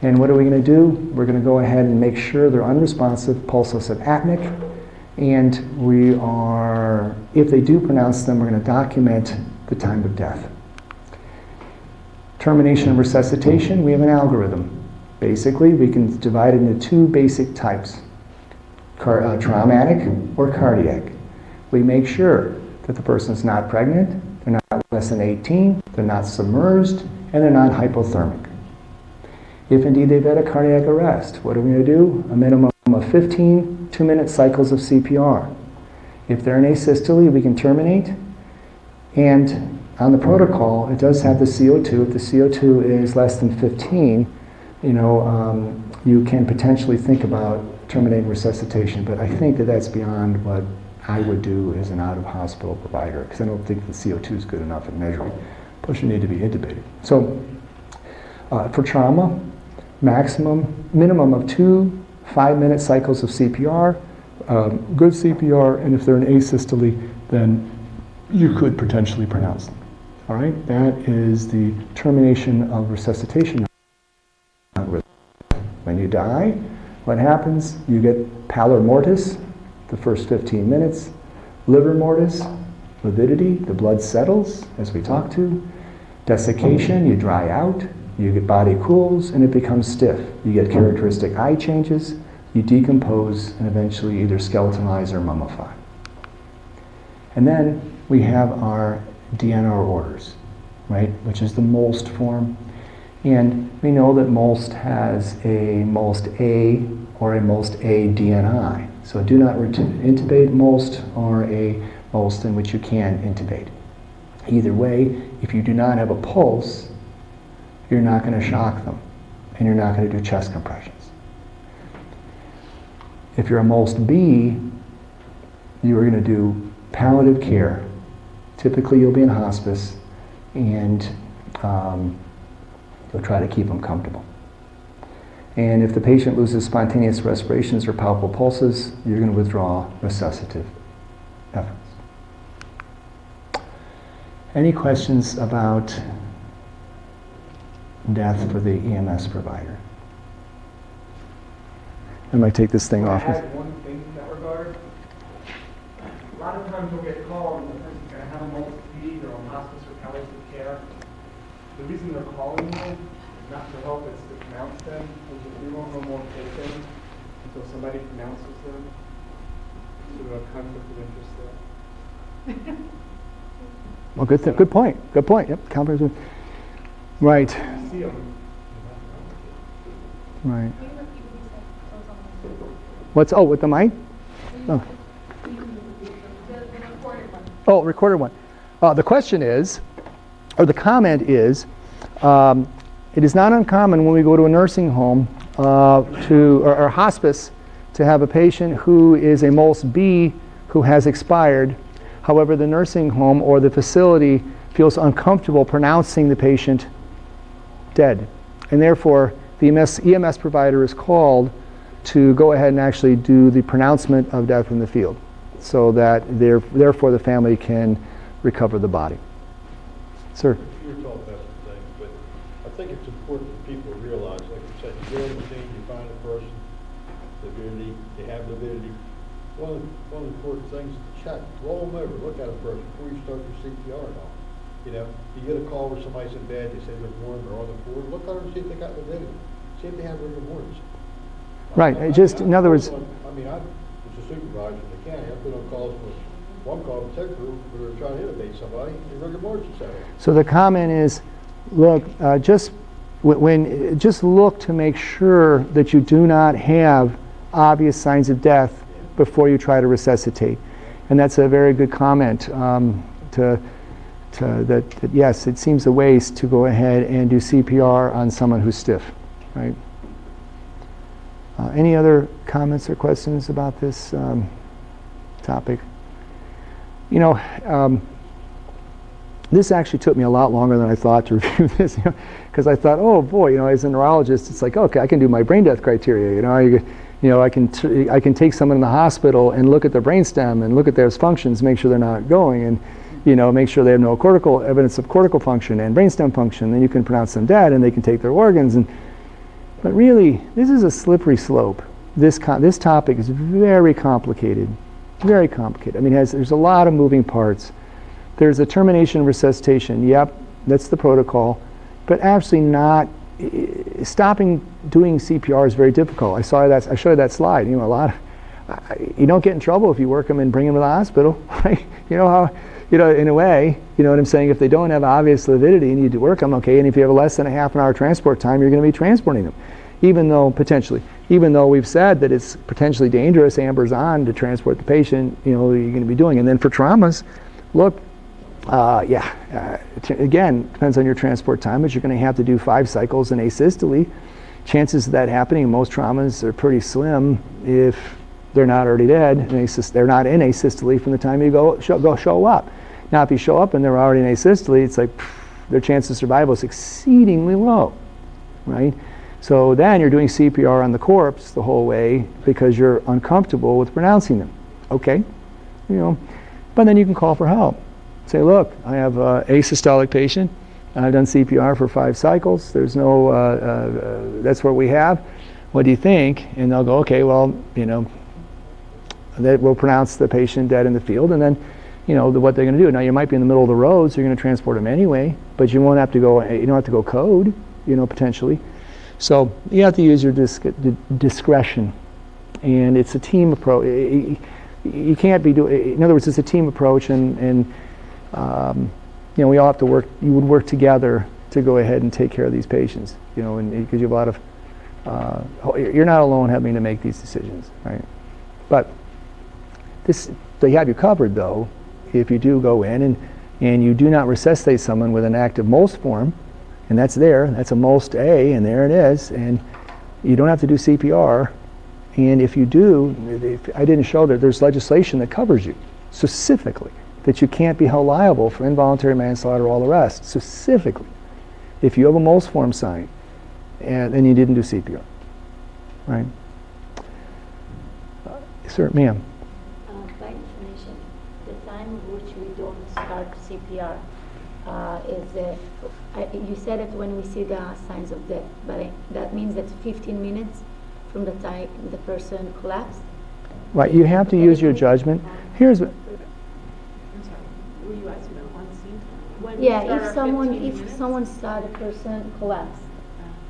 And what are we going to do? We're going to go ahead and make sure they're unresponsive, pulsus apneic, and we are, if they do pronounce them, we're going to document the time of death. Termination and resuscitation, we have an algorithm. Basically, we can divide it into two basic types, traumatic or cardiac. We make sure that the person's not pregnant, they're not less than 18, they're not submerged, and they're not hypothermic. If indeed they've had a cardiac arrest, what are we going to do? A minimum of 15 2-minute cycles of CPR. If they're in asystole, we can terminate. And on the protocol, it does have the CO2. If the CO2 is less than 15, you can potentially think about terminating resuscitation. But I think that that's beyond what I would do as an out-of-hospital provider, because I don't think the CO2 is good enough at measuring. Plus, you need to be intubated. So, for trauma, minimum of 2 5-minute cycles of CPR, good CPR, and if they're in asystole, then you could potentially pronounce them. All right, that is the termination of resuscitation. When you die, what happens? You get pallor mortis, the first 15 minutes, liver mortis, lividity, the blood settles, as we talked to, desiccation, you dry out, your body cools, and it becomes stiff. You get characteristic eye changes, you decompose, and eventually either skeletonize or mummify. And then we have our DNR orders, right, which is the MOLST form. And we know that MOLST has a MOLST-A or a MOLST-A DNI. So do not intubate MOLST or a MOLST in which you can intubate. Either way, if you do not have a pulse, you're not going to shock them, and you're not going to do chest compressions. If you're a MOLST B, you are going to do palliative care. Typically, you'll be in hospice, and you'll try to keep them comfortable. And if the patient loses spontaneous respirations or palpable pulses, you're going to withdraw resuscitative efforts. Any questions about death for the EMS provider? I might take this thing off. I had one thing in that regard. A lot of times we'll get called and the person's going to have a MOLST, they're on hospice or palliative care. The reason they're calling you is not to help, it's to pronounce them, because we won't know more patients until somebody pronounces them. So there's a conflict of interest there. Well, good point. Good point. Yep, conflict of interest. Right. See them. Right. What's, oh, with the mic? Oh. Oh, recorded one. The question is, or the comment is, it is not uncommon when we go to a nursing home or hospice to have a patient who is a MOLST B who has expired. However, the nursing home or the facility feels uncomfortable pronouncing the patient dead. And therefore, the EMS provider is called to go ahead and actually do the pronouncement of death in the field so that therefore the family can recover the body. Sir? You're talking about some things, but I think it's important for people to realize, like you said, you go on the scene, you find a person, lividity, they have lividity. One of the important things is to check, roll them over, look at a person before you start your CPR and all. You know, you get a call where somebody's in bed, they say they're warm, they're on the floor, look at them and see if they got lividity. See if they have rigor mortis. Right, in other words... I mean, I was a supervisor in the county. I've been on calls for one call in particular where they're trying to intubate somebody, and rigor mortis is out. So the comment is, look, just look to make sure that you do not have obvious signs of death before you try to resuscitate. And that's a very good comment that yes, it seems a waste to go ahead and do CPR on someone who's stiff, right? Any other comments or questions about this topic? You know, this actually took me a lot longer than I thought to review this, because I thought, oh boy, you know, as a neurologist, it's like, okay, I can do my brain death criteria. I can take someone in the hospital and look at their brainstem and look at their functions, make sure they're not going, and make sure they have no evidence of cortical function and brainstem function. Then you can pronounce them dead, and they can take their organs. But really, this is a slippery slope. This topic is very complicated, very complicated. I mean, there's a lot of moving parts. There's a termination and resuscitation. Yep, that's the protocol. But actually not, stopping doing CPR is very difficult. I showed you that slide. You know, you don't get in trouble if you work them and bring them to the hospital, right? You know how, in a way, you know what I'm saying? If they don't have obvious lividity and you do work them, okay, and if you have less than a half an hour transport time, you're going to be transporting them. Even though we've said that it's potentially dangerous, amber's on to transport the patient, you're going to be doing. And then for traumas, look, again, depends on your transport time, but you're going to have to do 5 cycles in asystole. Chances of that happening in most traumas are pretty slim if they're not already dead. They're not in asystole from the time you show up. Now, if you show up and they're already in asystole, it's like their chance of survival is exceedingly low, right? So then you're doing CPR on the corpse the whole way because you're uncomfortable with pronouncing them. Okay, but then you can call for help. Say, look, I have an asystolic patient. I've done CPR for 5 cycles. There's no, that's what we have. What do you think? And they'll go, okay, well, that will pronounce the patient dead in the field, and then, what they're going to do. Now, you might be in the middle of the road, so you're going to transport them anyway, but you don't have to go code, potentially. So you have to use your discretion, and it's a team approach. You can't be in other words, it's a team approach, and we all have to work. You would work together to go ahead and take care of these patients, and because you have a lot of, you're not alone having to make these decisions, right? But they have you covered, though, if you do go in, and and you do not resuscitate someone with an active MOLST form, and that's there, that's a MOLST A, and there it is, and you don't have to do CPR. And if you do, I didn't show that there's legislation that covers you specifically, that you can't be held liable for involuntary manslaughter or all the rest, specifically, if you have a MOLST form signed and you didn't do CPR, right? Sir, ma'am. By definition, the time which we don't start CPR you said it when we see the signs of death, but that means that's 15 minutes from the time the person collapsed. Right, you have to use your judgment. Here's what. I'm sorry, were you asking about on scene? When we Yeah, start if our someone 15 if minutes? someone saw the person collapse,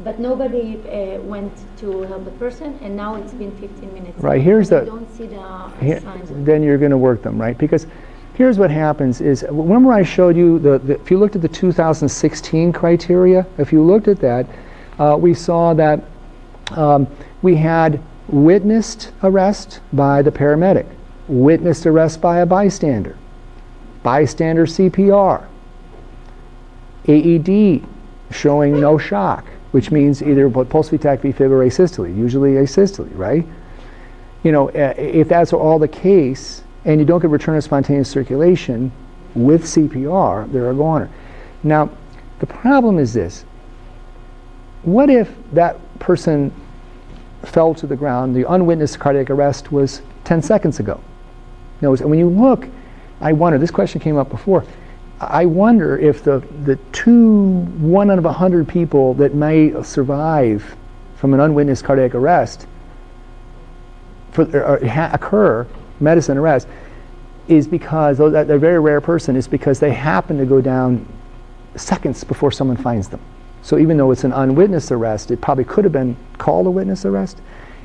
but nobody went to help the person, and now it's been 15 minutes. Right, here's but the. you don't see the Here, signs of then you're going to work them, right? Because here's what happens is, remember I showed you, if you looked at the 2016 criteria, if you looked at that, we saw that we had witnessed arrest by the paramedic, witnessed arrest by a bystander, bystander CPR, AED showing no shock, which means either post-VTAC, VFib, or asystole, usually asystole, right? You know, if that's all the case, and you don't get return of spontaneous circulation with CPR, they're a goner. Now, the problem is this. What if that person fell to the ground, the unwitnessed cardiac arrest was 10 seconds ago? You know, when you look, I wonder, this question came up before, I wonder if the 1 out of 100 people that may survive from an unwitnessed cardiac arrest occur, medicine arrest, is because that very rare person is because they happen to go down seconds before someone finds them. So even though it's an unwitnessed arrest, it probably could have been called a witness arrest,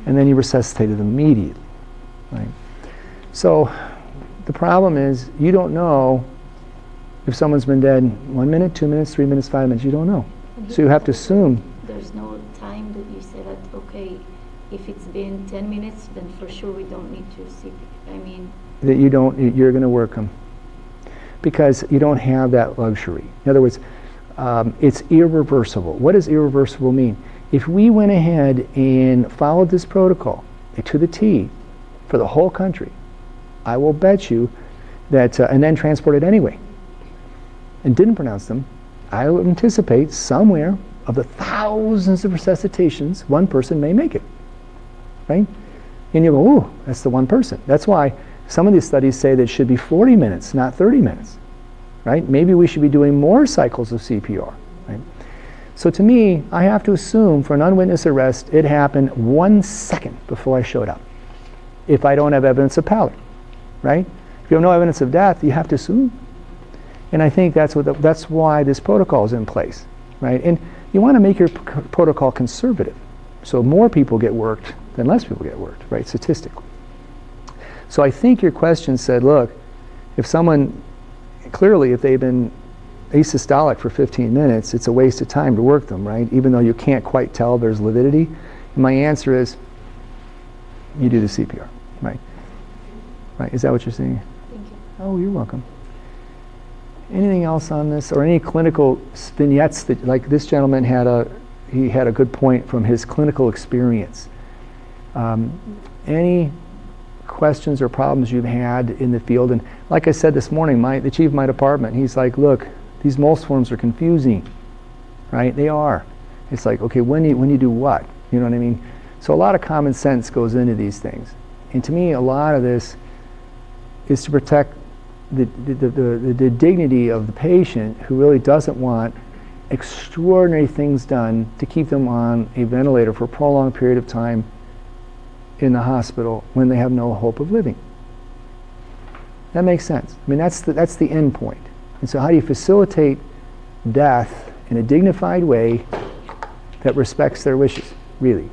and then you resuscitated them immediately, right? So the problem is you don't know if someone's been dead 1 minute, 2 minutes, 3 minutes, 5 minutes. You don't know. So you have to assume. There's no time that you say that, okay, if it's been 10 minutes, then for sure we don't need to see. I mean, that you're going to work them because you don't have that luxury. In other words, it's irreversible. What does irreversible mean? If we went ahead and followed this protocol to the T for the whole country, I will bet you that, and then transported anyway, and didn't pronounce them, I would anticipate somewhere of the thousands of resuscitations, one person may make it, right? And you go, ooh, that's the one person. That's why some of these studies say that it should be 40 minutes, not 30 minutes, right? Maybe we should be doing more cycles of CPR, right? So to me, I have to assume for an unwitnessed arrest, it happened 1 second before I showed up. If I don't have evidence of pallor, right? If you have no evidence of death, you have to assume. And I think that's why this protocol is in place, right? And you want to make your protocol conservative, so more people get worked than less people get worked, right? Statistically. So I think your question said, look, if someone, clearly if they've been asystolic for 15 minutes, it's a waste of time to work them, right? Even though you can't quite tell there's lividity. And my answer is, you do the CPR, right? Right, is that what you're saying? thank you. Oh, you're welcome. Anything else on this, or any clinical vignettes that, like this gentleman had a good point from his clinical experience. Any questions or problems you've had in the field? And like I said this morning, the chief of my department, he's like, look, these MOLST forms are confusing, right? They are. It's like, okay, when you do what? You know what I mean? So a lot of common sense goes into these things. And to me, a lot of this is to protect the dignity of the patient who really doesn't want extraordinary things done to keep them on a ventilator for a prolonged period of time in the hospital when they have no hope of living. That makes sense. I mean, that's the end point. And so how do you facilitate death in a dignified way that respects their wishes, really?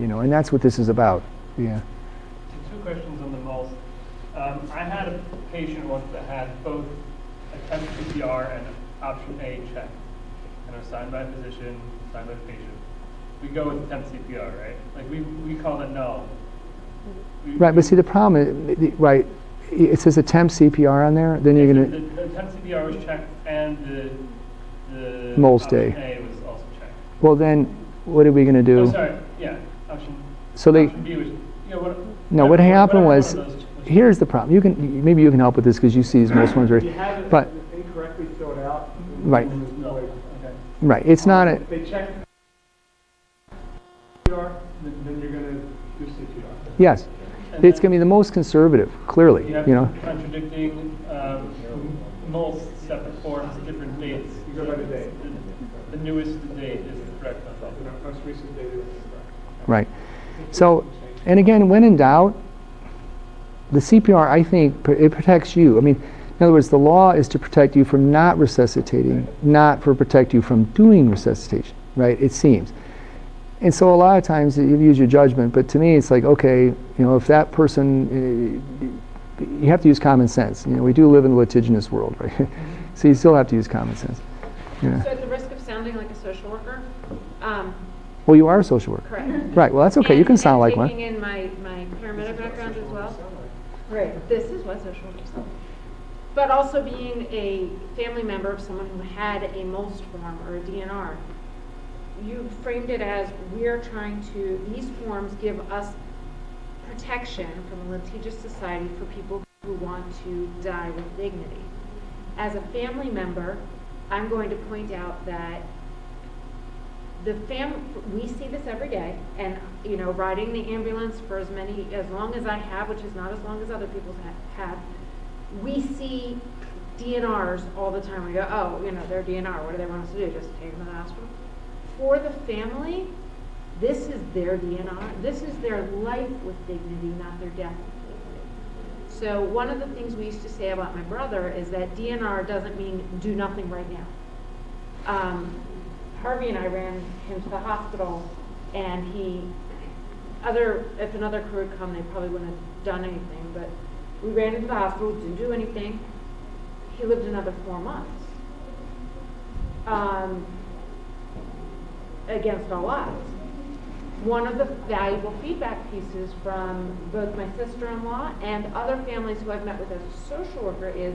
You know, and that's what this is about. Yeah. So 2 questions on the MOLST. I had a patient once that had both attempt CPR and option A check, and it was signed by a physician, signed by the patient. We go with attempt CPR, right? Like we call it no. Right, but see the problem is, right, it says attempt CPR on there, then you're going to, The attempt CPR was checked, and the MOLST option A was also checked. well then, what are we going to do? Oh, sorry, yeah, option So they, B was, no, what happened was, one of those was- here's the problem. You can, maybe you can help with this because you see these most ones, If you right? have it But, incorrectly filled out. Right. No, okay. right, it's not a, If they check CPR, then you're gonna do CPR. yes, and it's then going to be the most conservative, clearly, You have you know? contradicting MOLST separate forms, different dates. You go by the date. The newest date is correct on that. The most recent data is correct. Right. So, and again, when in doubt, the CPR, I think, it protects you. I mean, in other words, the law is to protect you from not resuscitating, not for protect you from doing resuscitation, right? It seems. And so a lot of times you use your judgment, but to me it's like, okay, you know, if that person, you have to use common sense. You know, we do live in a litigious world, right? So you still have to use common sense. Yeah. So at the risk of sounding like a social worker, Well, you are a social worker. correct. Right, well, that's okay. You can sound like one. taking in my paramedic background as well. Right, this is what social workers do. But also being a family member of someone who had a MOLST form or a DNR, you framed it as we're trying to, these forms give us protection from a litigious society for people who want to die with dignity. As a family member, I'm going to point out that we see this every day, and you know, riding the ambulance for as long as I have, which is not as long as other people have, we see DNRs all the time. We go, oh, you know, they're DNR. What do they want us to do? Just take them to the hospital? For the family, this is their DNR. This is their life with dignity, not their death with dignity. So one of the things we used to say about my brother is that DNR doesn't mean do nothing right now. Harvey and I ran him to the hospital, and if another crew had come, they probably wouldn't have done anything, but we ran him to the hospital, didn't do anything. He lived another 4 months. Against all odds. One of the valuable feedback pieces from both my sister-in-law and other families who I've met with as a social worker is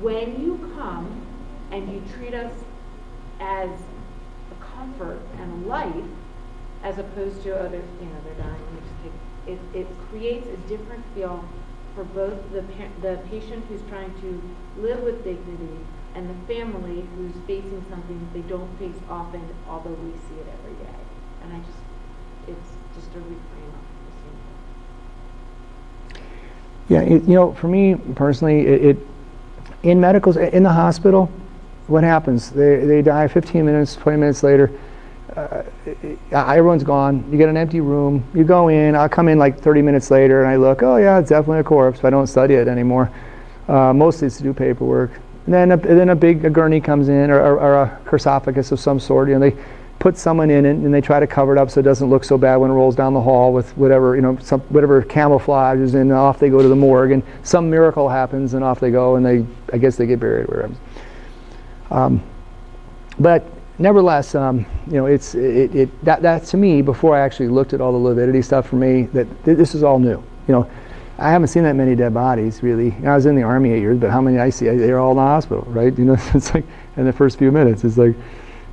when you come and you treat us as a comfort and a life, as opposed to others, you know, they're dying, you just take, it creates a different feel for both the patient who's trying to live with dignity and the family who's facing something they don't face often, although we see it every day. And it's just a reframe of the same. Yeah, you know, for me personally, in medicals, in the hospital, what happens? They die 15 minutes, 20 minutes later. Everyone's gone. You get an empty room. You go in. I'll come in like 30 minutes later, and I look. Oh yeah, it's definitely a corpse. But I don't study it anymore. Mostly it's to do paperwork. And then a gurney comes in, or a sarcophagus of some sort. You know, they put someone in it, and they try to cover it up so it doesn't look so bad when it rolls down the hall with whatever, you know, whatever camouflage is in. And off they go to the morgue, and some miracle happens, and off they go, and I guess they get buried wherever. But nevertheless, you know, that to me, before I actually looked at all the lividity stuff, for me, that this is all new. You know, I haven't seen that many dead bodies, really. You know, I was in the Army 8 years, but how many I see? They're all in the hospital, right? You know, it's like in the first few minutes, it's like,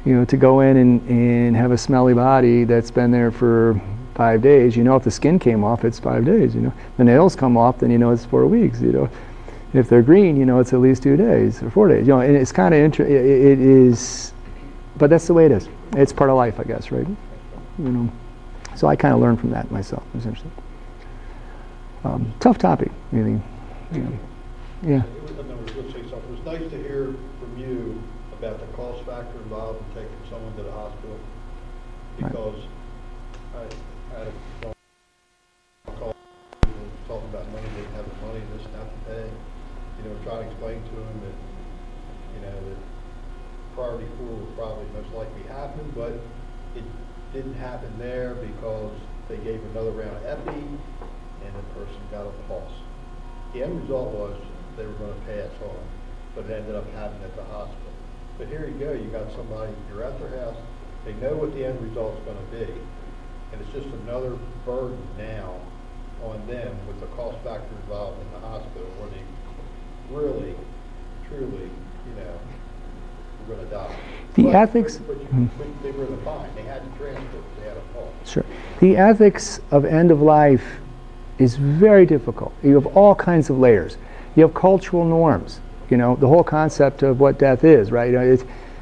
you know, to go in and have a smelly body that's been there for 5 days. You know, if the skin came off, it's 5 days. You know, the nails come off, then you know it's 4 weeks. You know, if they're green, you know it's at least 2 days or 4 days. You know, and it's kind of it is, but that's the way it is. It's part of life, I guess, right? You know, so I kind of learned from that myself, essentially. Tough topic, really. You know. Yeah. I was going to say something. It was nice to hear from you about the cost factor involved in taking someone to the hospital, because I had a phone call talking about money, they didn't have the money, this not to pay. You know, trying to explain to them that, you know, that priority 4 would probably most likely happen, but it didn't happen there because they gave another round of epi and the person got off the house. The end result was they were going to pass on, but it ended up happening at the hospital. But here you go, you got somebody, you're at their house, they know what the end result's going to be, and it's just another burden now on them with the cost factor involved in the hospital where they really, truly, were going to die. The ethics. But they were in a bind. They had to transfer. They had a fall. Sure. The ethics of end of life is very difficult. You have all kinds of layers. You have cultural norms. The whole concept of what death is, right?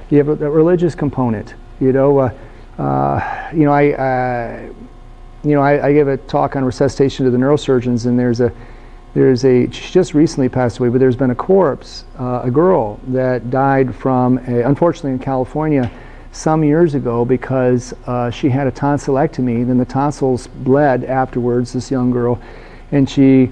You have a religious component. I gave a talk on resuscitation to the neurosurgeons, and she just recently passed away, but there's been a corpse, a girl that died from, unfortunately in California, some years ago because she had a tonsillectomy. Then the tonsils bled afterwards, this young girl, and she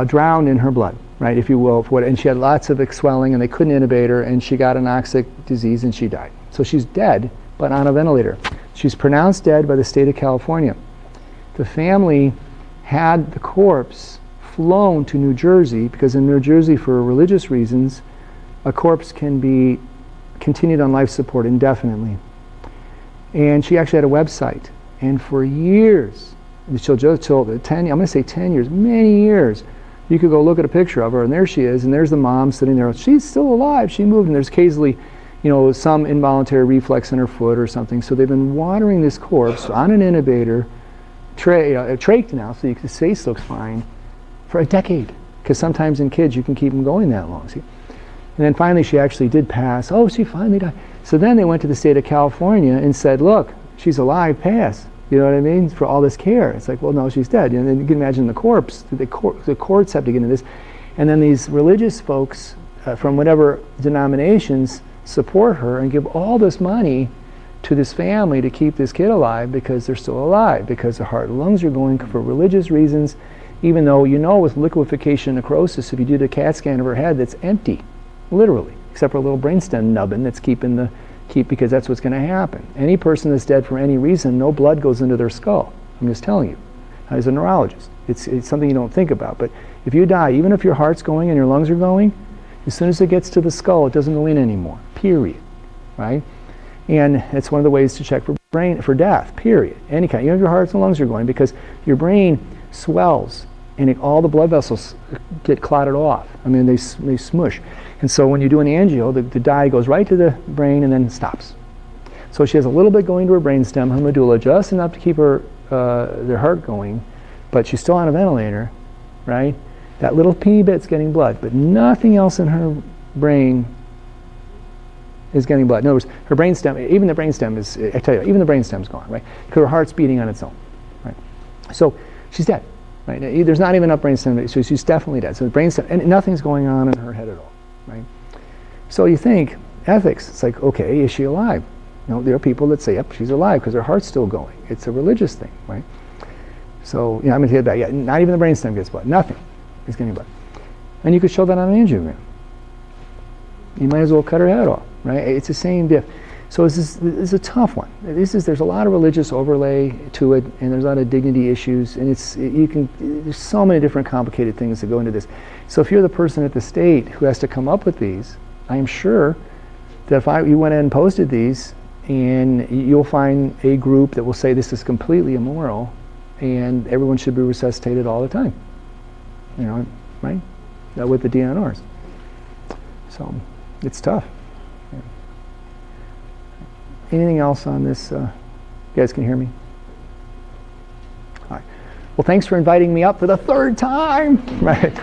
drowned in her blood, right, if you will. And she had lots of swelling, and they couldn't intubate her, and she got anoxic disease, and she died. So she's dead, but on a ventilator. She's pronounced dead by the state of California. The family had the corpse flown to New Jersey, because in New Jersey, for religious reasons, a corpse can be continued on life support indefinitely. And she actually had a website, and for years, till 10 years, many years, you could go look at a picture of her, and there she is, and there's the mom sitting there. She's still alive. She moved, and there's occasionally, some involuntary reflex in her foot or something. So they've been watering this corpse on an intubator, trached now, so the face looks fine, for a decade. Because sometimes in kids, you can keep them going that long. See? And then finally, she actually did pass. Oh, she finally died. So then they went to the state of California and said, look, she's alive, pass. You know what I mean? For all this care. It's like, well, no, she's dead. And then you can imagine the corpse. The courts have to get into this. And then these religious folks from whatever denominations support her and give all this money to this family to keep this kid alive because they're still alive, because their heart and lungs are going for religious reasons, even though with liquefaction necrosis, if you do the CAT scan of her head, that's empty, literally, except for a little brainstem nubbin that's because that's what's going to happen. Any person that's dead for any reason, no blood goes into their skull. I'm just telling you, as a neurologist. It's something you don't think about. But if you die, even if your heart's going and your lungs are going, as soon as it gets to the skull, it doesn't go in anymore, period, right? And it's one of the ways to check for death, period, any kind. Even if your heart and lungs are going, because your brain swells and all the blood vessels get clotted off. I mean, they smush. And so when you do an angio, the dye goes right to the brain and then stops. So she has a little bit going to her brainstem, her medulla, just enough to keep their heart going, but she's still on a ventilator, right? That little teeny bit's getting blood, but nothing else in her brain is getting blood. In other words, her brainstem, even the brainstem's gone, right? Because her heart's beating on its own, right? So she's dead, right? There's not even enough brainstem, so she's definitely dead. So the brainstem, and nothing's going on in her head at all, right? So you think, ethics, it's like, okay, is she alive? There are people that say, yep, she's alive because her heart's still going. It's a religious thing, right? So, I'm going to get back. Yeah, not even the brainstem gets blood. Nothing is getting blood. And you could show that on an angiogram. You might as well cut her head off, right? It's the same diff. So this is a tough one. There's a lot of religious overlay to it, and there's a lot of dignity issues, and there's so many different complicated things that go into this. So if you're the person at the state who has to come up with these, I am sure that if you went in and posted these, and you'll find a group that will say this is completely immoral, and everyone should be resuscitated all the time. Right? With the DNRs. So it's tough. Yeah. Anything else on this? You guys can hear me? All right. Well, thanks for inviting me up for the third time. Right.